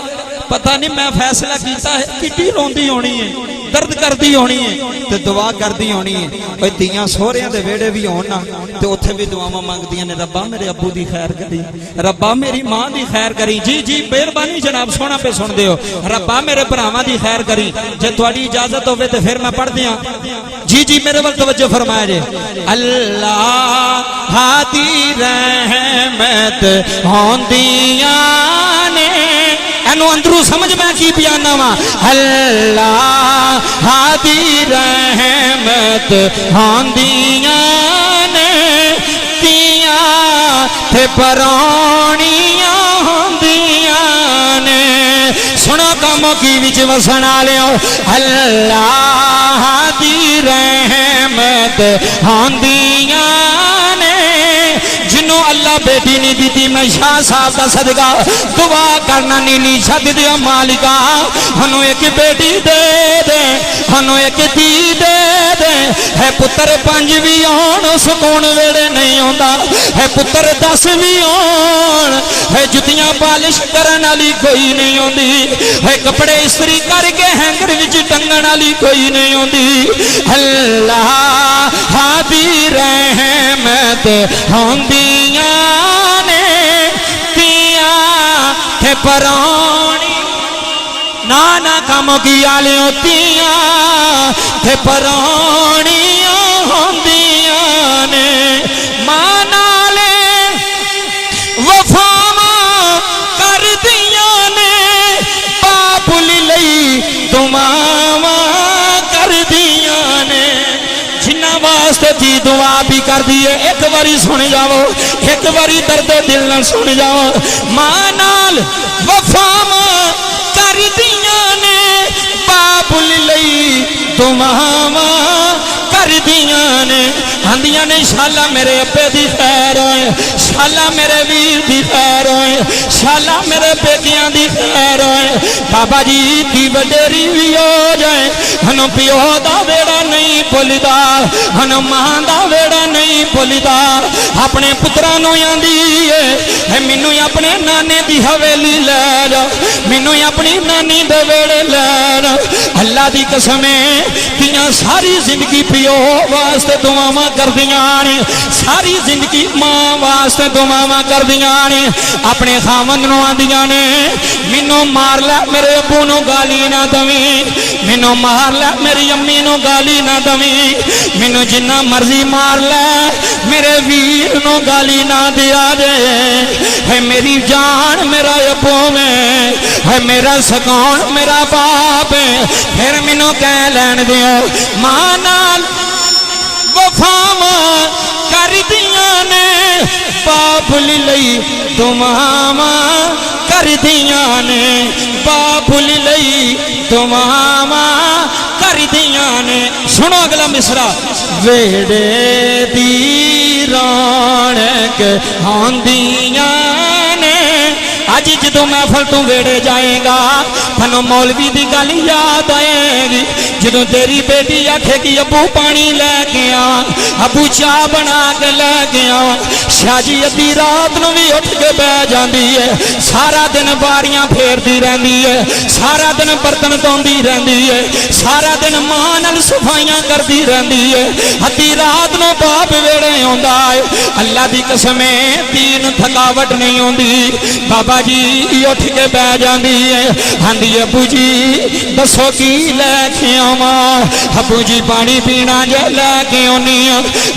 پتہ نہیں میں فیصلہ کیتا ہے کٹی روندی ہونی ہے درد کردی ہونی ہے تے دعا کردی ہونی ہے اوے تیاں سوہریاں دے ویڑے بھی ہون نا تے اوتھے بھی دعاواں منگدیاں نے ربا میرے ابو دی خیر کری ربا میری ماں دی خیر کری جی جی مہربانی جناب سونا پہ سن دیو ربا میرے بھراواں دی خیر کری جے تہاڈی اجازت ہوے تے پھر میں پڑھ دیاں جی جی میرے ول توجہ فرمایا جے اللہ ہادی رحمت ہوندیاں نے اینو اندروں سمجھ میں کی بیانا وا اللہ ہادی رحمت ہوندیاں نے تیاں تے پرونیاں ہوندیاں نے سنو کاموں کی وچ وسن والےو اللہ ہادی رحمت ہوندیاں نے جنوں اللہ بیٹی نہیں دیتی میں شاہ صاحب کا صدقہ دعا کرنا نہیں چھڈ دیا مالکا ہنوں ایک بیٹی دے دے ہنوں ایک دھی دے دے ہے پتر 5 بھی آن سکون ویڑے نہیں ہوندا ہے پتر 10 بھی آن ہے جتیاں پالش کرن والی کوئی نہیں ہوندی ہے کپڑے استری کر کے ہینگر وچ ٹنگن والی کوئی نہیں ہوندی اللہ ہادی رحمت ہوندیاں نے تیاں تے پرونی نانا کاموں کی آلے ہوتیاں تے پرونیاں ہوندیاں نے ماں نالے وفاواں کر دیاں نے باپ لئی دعاواں کر دیاں نے جنہ واسطے تھی دعا بھی کر دیئے ایک باری سن جاؤ ایک باری درد دل نہ سن جاؤ ماں نال وفاواں کر دیاں نے باپ لئی دعاواں کر دیاں نے آندیاں نے شالا میرے ابے دی خیر ہوئے شالا میرے ویر دی خیر ہوئے شالا میرے بیٹیاں دی خیر ہوئے بابا جی دی وڈیری بھی ہو جائے ہنوں پیو دا ویڑا نہیں بھولدا ہنوں ماں دا ویڑا نہیں بھولدا اپنے پتراں نوں آندی ہے مینوں اپنے نانے دی حویلی لے جا مینوں اپنی نانی دے ویڑے لے جا اللہ دی قسم ہے تیاں ساری زندگی پیو واسطے دعاواں کردیاں نے ساری زندگی ماں واسطے دعاواں کردیاں نے اپنے خاوند نوں آندیاں نے مینوں مار لے میرے ابو نوں گالی نہ دویں مینوں مار لے میری امی نوں گالی نہ دویں مینوں جنہ مرضی مار لے میرے ویر نوں گالی نہ دیا دے ہے میری جان میرا ابو میں ہے میرا سکون میرا باپ ہے پھر مینوں کہہ لین دیو ماں نال وفاواں کر دیاں نے باپ لئی دعاواں کر دیاں نے باپ لئی دعاواں کر دیاں نے سنو اگلا مصرع ویڑے دی رونق آندیاں نے اج جدو محفل تو ویڑے جائے گا تھنو مولوی دی گل یاد آئے گی جدو تیری بیٹی آکھے گی ابو پانی لے کے آ ابو چاہ بنا کے لے کے آ شاہ جی ادھی رات نو بھی اٹھ کے بہ جاندی ہے سارا دن باریاں پھیردی رہندی ہے سارا دن برتن دھوندی رہندی ہے سارا دن ماں نال صفائیاں کردی رہندی ہے ادھی رات نو باپ ویڑے ہوندا ہے اللہ دی قسم تین تھکاوٹ نہیں ہوندی بابا جی اٹھ کے بہ جاندی ہے آندی ابو جی دسو کی لے کے آواں ابو جی پانی پینا جے لے کے آنی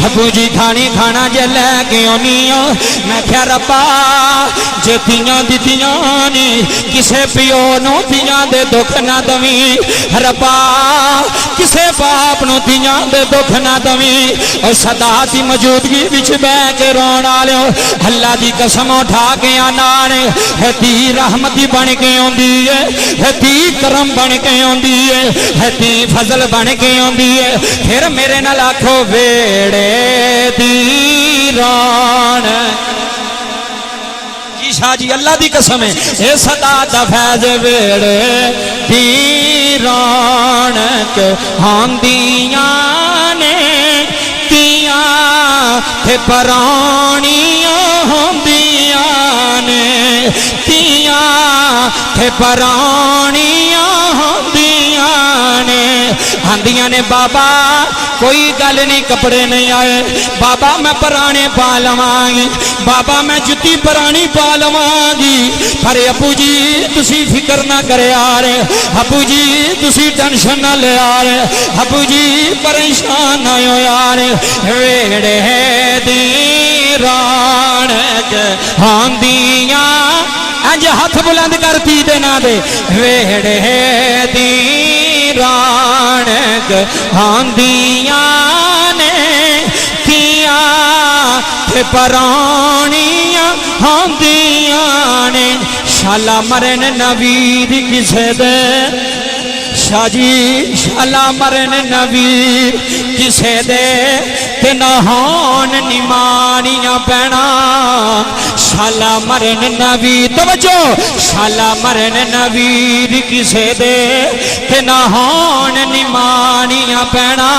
ابو جی کھانی کھانا جے لے کے آنی میں کہہ ربا جے تیاں دتیاں نی کسے پیو نو تیاں دے دکھ نہ دویں ربا کسے باپ نو تیاں دے دکھ نہ دویں اور صدا دی موجودگی وچ بہ کے رون والے اللہ دی قسم اٹھا کے آنا نے تی رحمتی بن کے آندی ہے تی کرم بن کے آندی ہے تی فضل بن کے آندی ہے پھر میرے نال آکھو ویڑے دی رون جی شاہ جی اللہ دی قسم ہے اے صدا دا فیض ویڑے دی رونق آندیاں نے تیاں تے پرانیاں ہوندیاں نے تیاں تے پرانیاں ہوندیاں نے آندیاں نے بابا کوئی گل نہیں کپڑے نہیں آئے بابا میں پرانے پا لواں گی بابا میں جتی پرانی پا لواں گی پر ابو جی تسی فکر نہ کرے آ رہے ابو جی تسی ٹینشن نہ لے آ رہے ابو جی پریشان نہ ہو آ رہے ویڑے دی رونق آندیاں انج ہاتھ بلند کرتی دینا دے ویڑے دی رونق آندیاں نے تیاں تے پرانیاں آندیاں نے شالا مرن نوید کسے دے شاہ جی شالا مرن نوید کسے دے تے نہان نمانیاں پینا شالا مرن نوید توجہ شالا مرن نوید کسے دے تے نہان نمانیاں پینا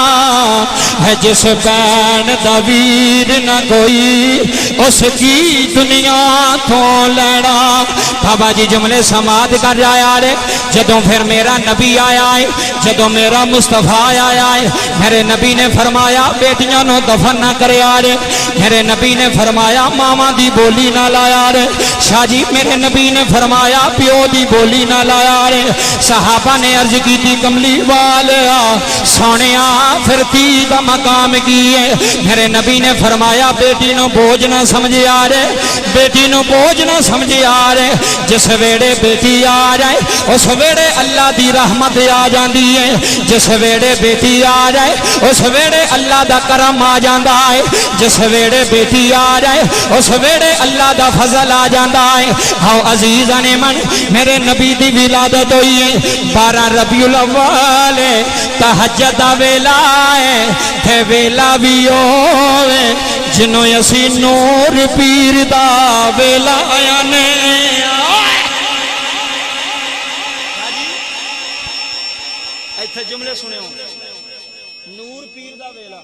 ہے جس بین دوید نہ کوئی اس کی دنیا تو لینا بابا جی جملے سماعت کر جایا رے جدوں پھر میرا نبی آیا ہے جدوں میرا مصطفیٰ آیا ہے میرے نبی نے فرمایا بیٹیاں نو دفن نہ کرے آرے میرے نبی نے فرمایا ماما دی بولی نہ لایا رے شاہ جی میرے نبی نے فرمایا پیو دی بولی نہ لایا رے صحابہ نے عرض کی تھی کملی والا سونیا پھر تی دا مقام کیے میرے نبی نے فرمایا بیٹی نو بوجھ نہ سمجھے آ رہے بیٹی نو بوجھ نہ سمجھے آ رہے جس ویڑے بیٹی آ جائے اس ویڑے اللہ دی رحمت آ جاندی ہے جس ویڑے بیٹی آ جائے اس ویڑے اللہ دا کرم آ جاندا ہے جس ویڑے بیٹی آ جائے اس ویڑے اللہ دا فضل آ جاندا ہے ہاں عزیزان من میرے نبی دی ولادت ہوئی ہے 12 ربیع الاول تہجد دا ویلا ہے تے ویلا بھی ہوے جنوں اسی نور پیر دا ویلا آیا نے ایتھے جملے سنے ہو نور پیر دا ویلا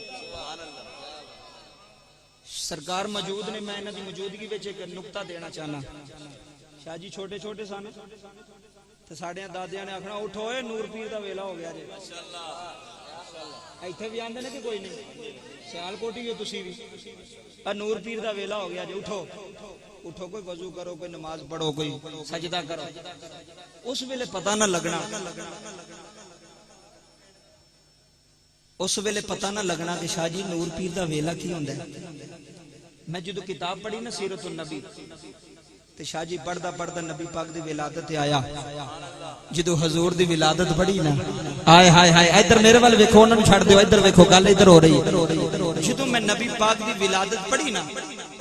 سرکار موجود نے میں انہاں دی موجودگی وچ ایک نقطہ دینا چاہنا شاہ جی چھوٹے چھوٹے سن تے ساڈے دادیاں نے آکھنا اٹھو اے نور پیر دا ویلا ہو گیا جی ایتھے بھی آندے نے کہ کوئی نہیں سیال کوٹی ہے تسی بھی نور پیر دا ویلا ہو گیا جی اٹھو اٹھو کوئی وضو کرو کوئی نماز پڑھو کوئی سجدہ کرو اس ویلے پتہ نہ لگنا اس ویلے پتہ نہ لگنا کہ شاہ جی نور پیر دا ویلا کی ہوندا ہے میں جدو کتاب پڑھی نا سیرت النبی تے شاہ جی پڑھدا پڑھدا نبی پاک دی ولادت آیا جدو حضور دی ولادت پڑھی نا آئے ہائے ہائے ادھر میرے وال ویکھو انہاں نوں چھڈ دیو ادھر ویکھو گل ادھر ہو رہی جدو میں نبی پاک دی ولادت پڑھی نا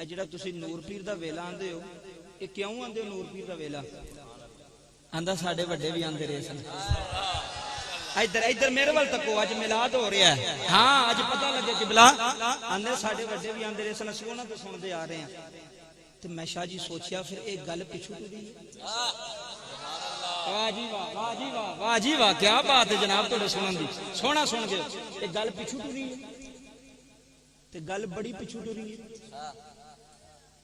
ਇਹ ਜਿਹੜਾ ਤੁਸੀਂ ਨੂਰ ਪੀਰ ਦਾ ਵੇਲਾ ਆਂਦੇ ਹੋ ਇਹ ਕਿਉਂ ਆਂਦੇ ਹੋ ਨੂਰ ਪੀਰ ਦਾ ਵੇਲਾ? ਆਂਦਾ ਸਾਡੇ ਵੱਡੇ ਵੀ ਆਂਦੇ ਰਹੇ ਸਨ। ਇੱਧਰ ਇੱਧਰ ਮੇਰੇ ਵੱਲ ਤੱਕੋ, ਅੱਜ ਮਿਲਾਦ ਹੋ ਰਿਹਾ ਹੈ। ਹਾਂ ਅੱਜ ਪਤਾ ਲੱਗੇ ਕਿ ਬਲਾ ਆਂਦੇ ਸਾਡੇ ਵੱਡੇ ਵੀ ਆਂਦੇ ਰਹੇ ਸਨ, ਅਸੀਂ ਉਹਨਾਂ ਤੋਂ ਸੁਣਦੇ ਆ ਰਹੇ ਹਾਂ। ਤੇ ਮੈਂ ਸ਼ਾਹ ਜੀ ਸੋਚਿਆ ਫਿਰ ਇਹ ਗੱਲ ਪਿੱਛੋਂ ਟੁਰੀ ਹੈ। ਵਾਹ ਜੀ ਵਾਹ, ਵਾਹ ਜੀ ਵਾਹ, ਵਾਹ ਜੀ ਵਾਹ, ਕੀ ਬਾਤ ਹੈ ਜਨਾਬ ਤੁਹਾਡੇ ਸੁਣਨ ਦੀ। ਸੋਹਣਾ ਸੁਣ ਗਏ। ਇਹ ਗੱਲ ਪਿੱਛੋਂ ਟੁਰੀ ਹੈ ਤੇ ਗੱਲ ਬੜੀ ਪਿੱਛੋਂ ਟੁਰੀ ਹੈ।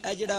ਇਹ ਜਿਹੜਾ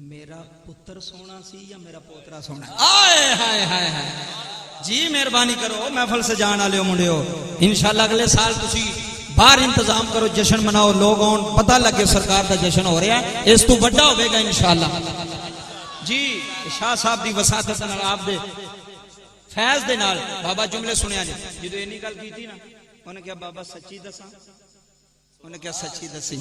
میرا پتر سونا سی یا میرا پوترا سونا؟ آئے ہائے ہائے ہائے جی مہربانی کرو محفل سے جان والے منڈیو انشاءاللہ اگلے سال تسی باہر انتظام کرو جشن مناؤ لوگ آن پتہ لگے سرکار دا جشن ہو رہا ہے اس تو بڑا ہوئے گا انشاءاللہ جی شاہ صاحب دی وساطت نال آپ دے فیض دے نال بابا جملے سنیا جی جدو اینی گل کیتی نا انہیں کہا بابا سچی دساں انہیں کہا سچی دسی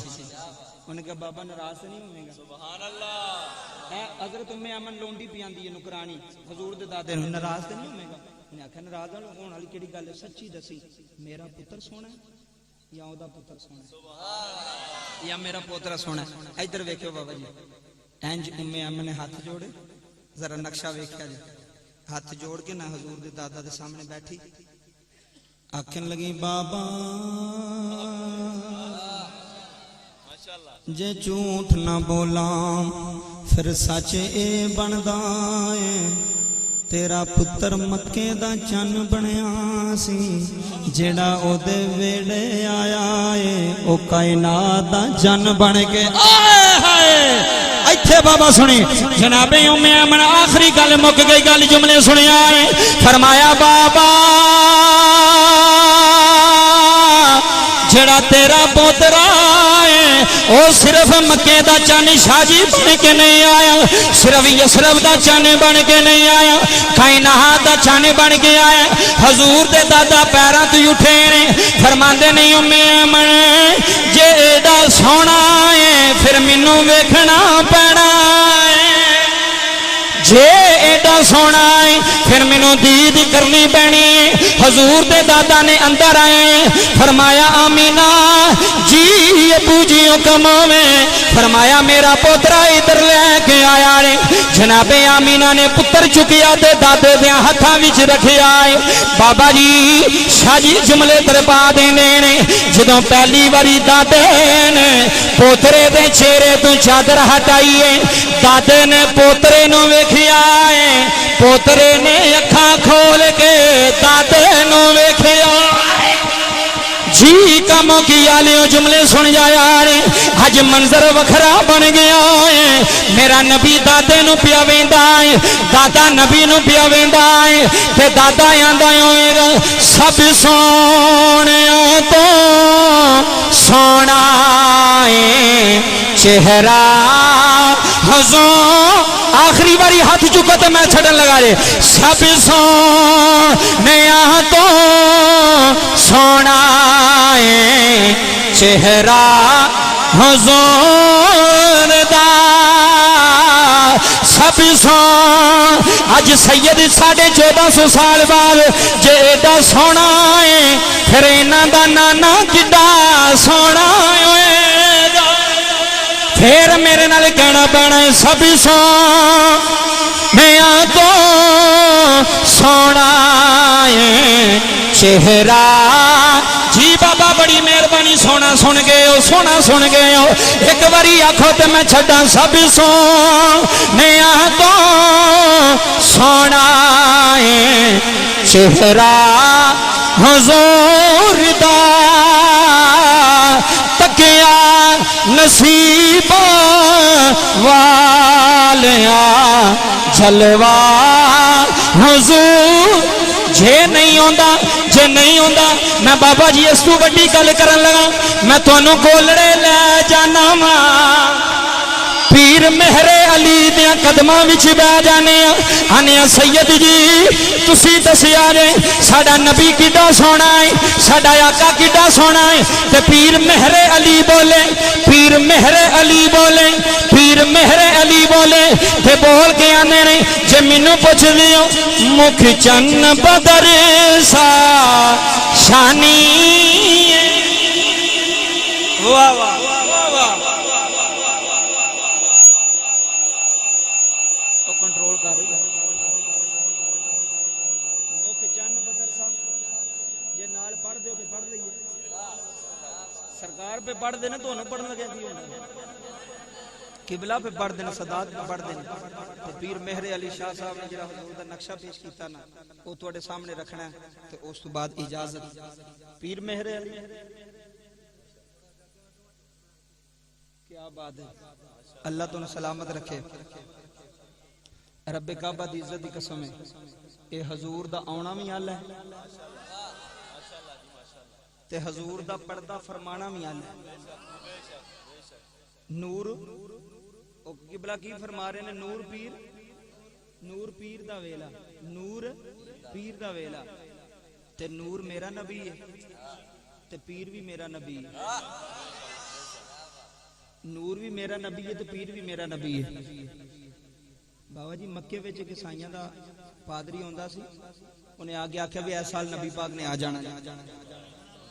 انہیں کہا بابا ناراض نہیں ہوئے گا سبحان اللہ حضرت ام امن لونڈی پیاندی ہے نکرانی حضور دے دادے ناراض تے نہیں ہوئے گا انہیں آکھا ناراض ہون والی کیڑی گل ہے سچی دسی میرا پتر سونا ہے یا او دا پتر سونا ہے یا میرا پوترا سونا ہے ادھر ویکھو بابا جی انج ام امن نے ہاتھ جوڑے ذرا نقشہ ویکھیا جی ہاتھ جوڑ کے نہ حضور دے دادا دے سامنے بیٹھی آکھن لگی بابا جے جھوٹ نہ بولاں پھر سچ اے بندا اے تیرا پتر مکے دا چن بنیا سی جیڑا او دے ویڑے آیا اے او کائنات دا جن بن کے آئے ہائے ایتھے بابا سنی جناب ام امن آخری گل مک گئی گل جملے سنیا ہے فرمایا بابا جڑا تیرا پوترا ہے او صرف مکے دا چن شاجی بن کے نہیں آیا صرف یسرف دا چن بن کے نہیں آیا کائنات دا چن بن کے آیا حضور دے دادا پیراں تے اٹھے نے فرماندے نہیں ام امن جے ایڈا سونا ہے پھر مینوں ویکھنا پینا ہے جے ایڈا سونا ہے پھر مینوں دید کرنی پینی ہے حضور دے دادا نے اندر آئے فرمایا آمینہ جی ابو جی حکم میں فرمایا میرا پوترا ادھر لے کے آیا ہے جناب آمینہ نے پتر چکیا دے دادے دے ہتھاں وچ رکھیا ہے بابا جی شاہ جی جملے دربا دینے نے جدوں پہلی واری دادے نے پوترے دے چہرے تو چادر ہٹائی ہے دادے نے پوترے نو ویکھیا ہے پوترے نے اکھاں کھول کے دادے نو ویکھیا جی کاموں کی آلیوں جملے سن جایا رہے آج منظر وکھرا بن گیا ہے میرا نبی دادے نو پیا ویندا ہے دادا نبی نو پیا ویندا ہے تے دادا آندا ہوئے گا سب سونیاں تو سونا ہے چہرہ حضور آخری باری ہاتھ چکا تو میں چھڑن لگا رہے سب سونیاں تو سونا ہے چہرہ حضور دا سب سون اج سید 1450 سال بعد جے ایڈا سونا ہے پھر انہاں دا نانا کڈا سونا ہوئے گا پھر میرے نال کہنا پینا ہے سب سونیاں تو سونا ہے چہرہ جی بابا بڑی مہربانی سونا سن گئے ہو سونا سن گئے ہو ایک باری آکھو تے میں چھڈا سب سونیاں تو سونا ہے چہرہ حضور دا تکیا نصیب والیا جلوہ حضور جے نہیں ہوندا جے نہیں ہوندا میں بابا جی اس تو بڑی گل کرن لگا میں تانوں کولڑے لے جانا وا پیر مہر علی دیاں قدماں وچ بیٹھ جانے آنے سید جی تسی دسیا جے ساڈا نبی کڈا سونا ہے ساڈا آقا کڈا سونا ہے تے پیر مہر علی بولے پیر مہر علی بولے پیر مہر علی بولے تے بول کے آنے نے جے مینوں پوچھ دیو مکھ چن بدر سا شانی واہ واہ کنٹرول کر رہی ہے مکھ چن بدر سا جے نال پڑھ دیو تے پڑھ لئیے سرکار پہ پڑھ دینا تو انہوں پڑھنا کیا دی ہونا قبلہ پہ پڑھ دینا صدات پہ پڑھ دینا تو پیر مہر علی شاہ صاحب نے جڑا حضور دا نقشہ پیش کیتا نا وہ تواڈے سامنے رکھنا ہے تو اس تو بعد اجازت پیر مہر علی کیا بات ہے، اللہ تو سلامت رکھے۔ رب کعبہ دی عزت دی قسم ہے، اے حضور دا آنا بھی حل ہے تے حضور دا پردہ فرمانا بھی حل ہے۔ نور او قبلہ کی فرما رہے نے، نور پیر دا ویلا، نور پیر دا ویلا، تے نور میرا نبی ہے تے پیر بھی میرا نبی ہے، نور بھی میرا نبی ہے تے پیر بھی میرا نبی ہے۔ بابا جی مکے وچ ایک عیسائیاں دا پادری ہوندا سی، انہیں آگے آکھیا بھی اس سال نبی پاک نے آ جانا۔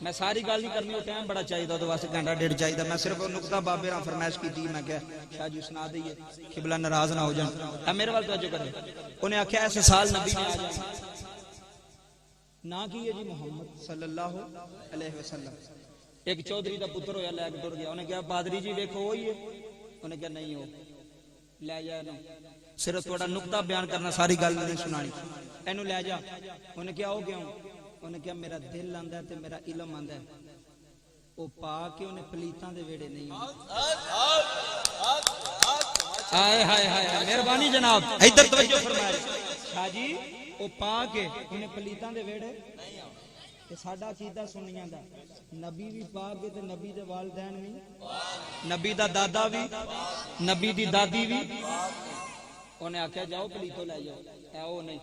میں ساری گل نہیں کرنی، ٹائم بڑا چاہیے تو واسطے گھنٹہ ڈیڑھ چاہیے، میں صرف نقطہ بابے راں فرمائش کی میں کہ شاہ جی سنا دئیے قبلہ ناراض نہ ہو جان۔ اے میرے وال توجہ کرے، انہیں آکھیا اس سال نبی نے آ جانا، نہ کیے جی محمد صلی اللہ علیہ وسلم۔ ایک چودھری دا پتر ہویا لے کے ٹر گیا، انہیں کہا پادری جی ویکھو وہی ہے، انہیں کہا نہیں ہو، لے جا اینو، صرف تھوڑا نقطہ بیان کرنا، ساری گل نہیں سنانی، اینو لے جا۔ انہیں کہا ہو کیوں؟ انہیں کہا میرا دل آندا ہے تے میرا علم آندا ہے، او پا کے انہیں پلیتاں دے ویڑے نہیں آئے ہائے ہائے، مہربانی جناب ادھر توجہ فرمائے شاہ جی، او پا کے انہیں پلیتاں دے ویڑے تے ساڈا عقیدہ سنیاں دا، نبی بھی پا کے تے نبی دے والدین بھی، نبی دا دادا بھی، نبی دی دادی بھی، انہیں آکھیا جاؤ پلیتوں لے جاؤ، اے او نہیں۔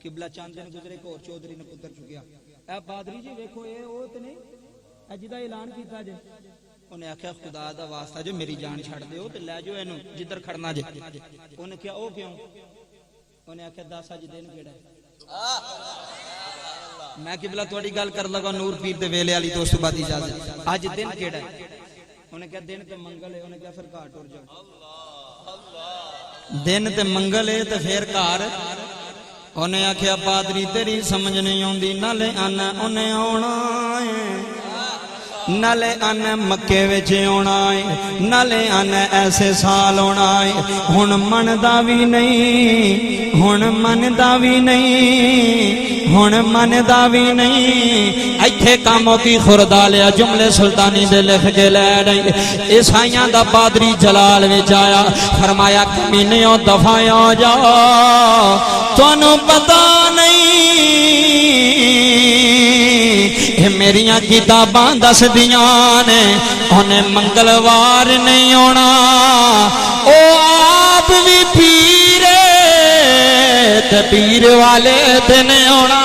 قبلہ چاند دن گزرے کو اور چودھری نے پتر چکیا، اے پادری جی ویکھو اے او تے نہیں، اے جدا اعلان کیتا جے۔ انہیں آکھیا خدا دا واسطہ جو میری جان چھڑ دیو تے لے جاؤ اینو جدھر کھڑنا جے۔ انہیں کہا او کیوں؟ انہیں آکھیا 10 اج دن کیڑا ہے؟ میں قبلہ تھوڑی گل کر لگا نور پیر دے ویلے والی، تو اس تو بعد اجازت، اج دن کیڑا ہے؟ انہیں کہا دن تے منگل ہے، انہیں کہا پھر گھر ٹر جاؤ، دن تے منگل ہے تے پھر گھر۔ انہیں آکھیا پادری تیری سمجھ نہیں آندی، نالے آنا انہیں آنا ہے، نالے آنا مکے وچ آنا ہے، نالے آنا ایسے سال آنا ہے، ہن مندا وی نہیں، ہن مندا وی نہیں، ہن مندا وی نہیں، ایتھے کاموں کی خردالیا جملے سلطانی دے لکھ کے لے رہی۔ عیسائیاں دا پادری جلال وچ آیا، فرمایا کمینیوں دفع ہو جاؤ، تانوں پتہ نہیں میریاں کتاباں دس دیاں نے انہیں منگلوار نہیں ہونا، او آپ بھی پیرے تے پیر والے دن ہونا،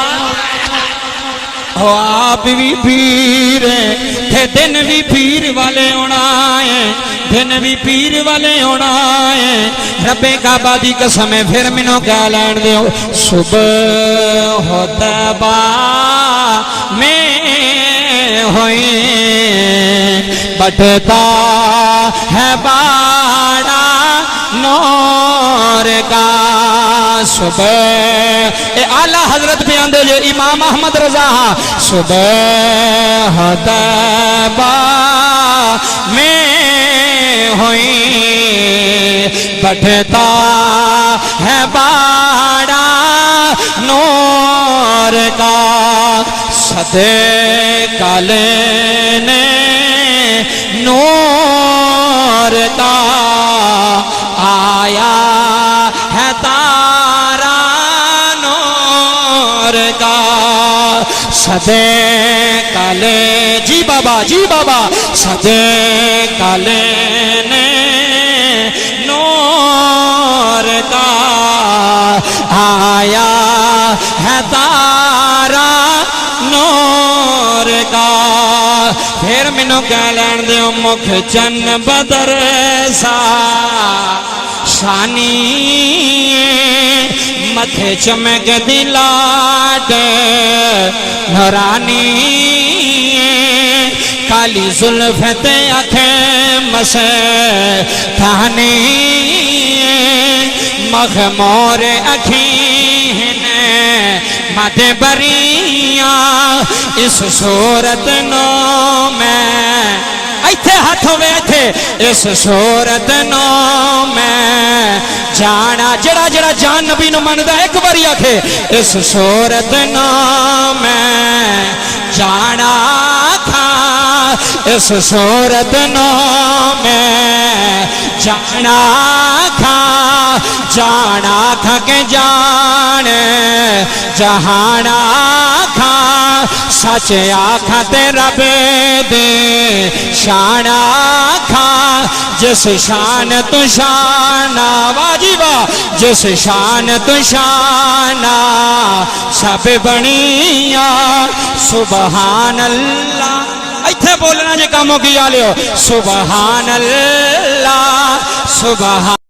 او آپ بھی پیرے تے دن بھی پیر والے ہونا ہے، دن بھی پیر والے ہونا ہے۔ رب کعبہ دی قسم ہے، پھر منو کہہ لین دیو، صبح ہو طیبہ میں ہوئی بٹتا ہے باڑا نور کا، صبح اے اعلیٰ حضرت بیان دے جو امام احمد رضا، صبح طیبہ میں ہوئی بٹتا ہے باڑا نور کا، صدقہ لینے نور کا آیا ہے تارا نور کا، صدقہ لے جی بابا جی بابا، صدقہ لینے نور کا آیا ہے تارا نور کا۔ پھر مینو کہہ لین دیو، مکھ چن بدر سا شانی متھے چمک دی لاٹ نورانی، کالی زلف تے اکھیں مستانی، مخمور اکھیں مد بریاں، اس صورت نو میں ایتھے ہاتھ ہوئے ایتھے، اس صورت نو میں جانا، جڑا جڑا جان نبی نو مندہ ایک باری آکھے، اس صورت نو میں جانا تھا، اس صورت نو میں جانا کھا کے جان جہانا کھا سچ آکھا تے رب دے شان آکھا جس شان تو شانا واجبہ جس شان تو شانا سب بنیا سبحان اللہ ایتھے بولنا جے کاموں کی آلے ہو سبحان اللہ سبحان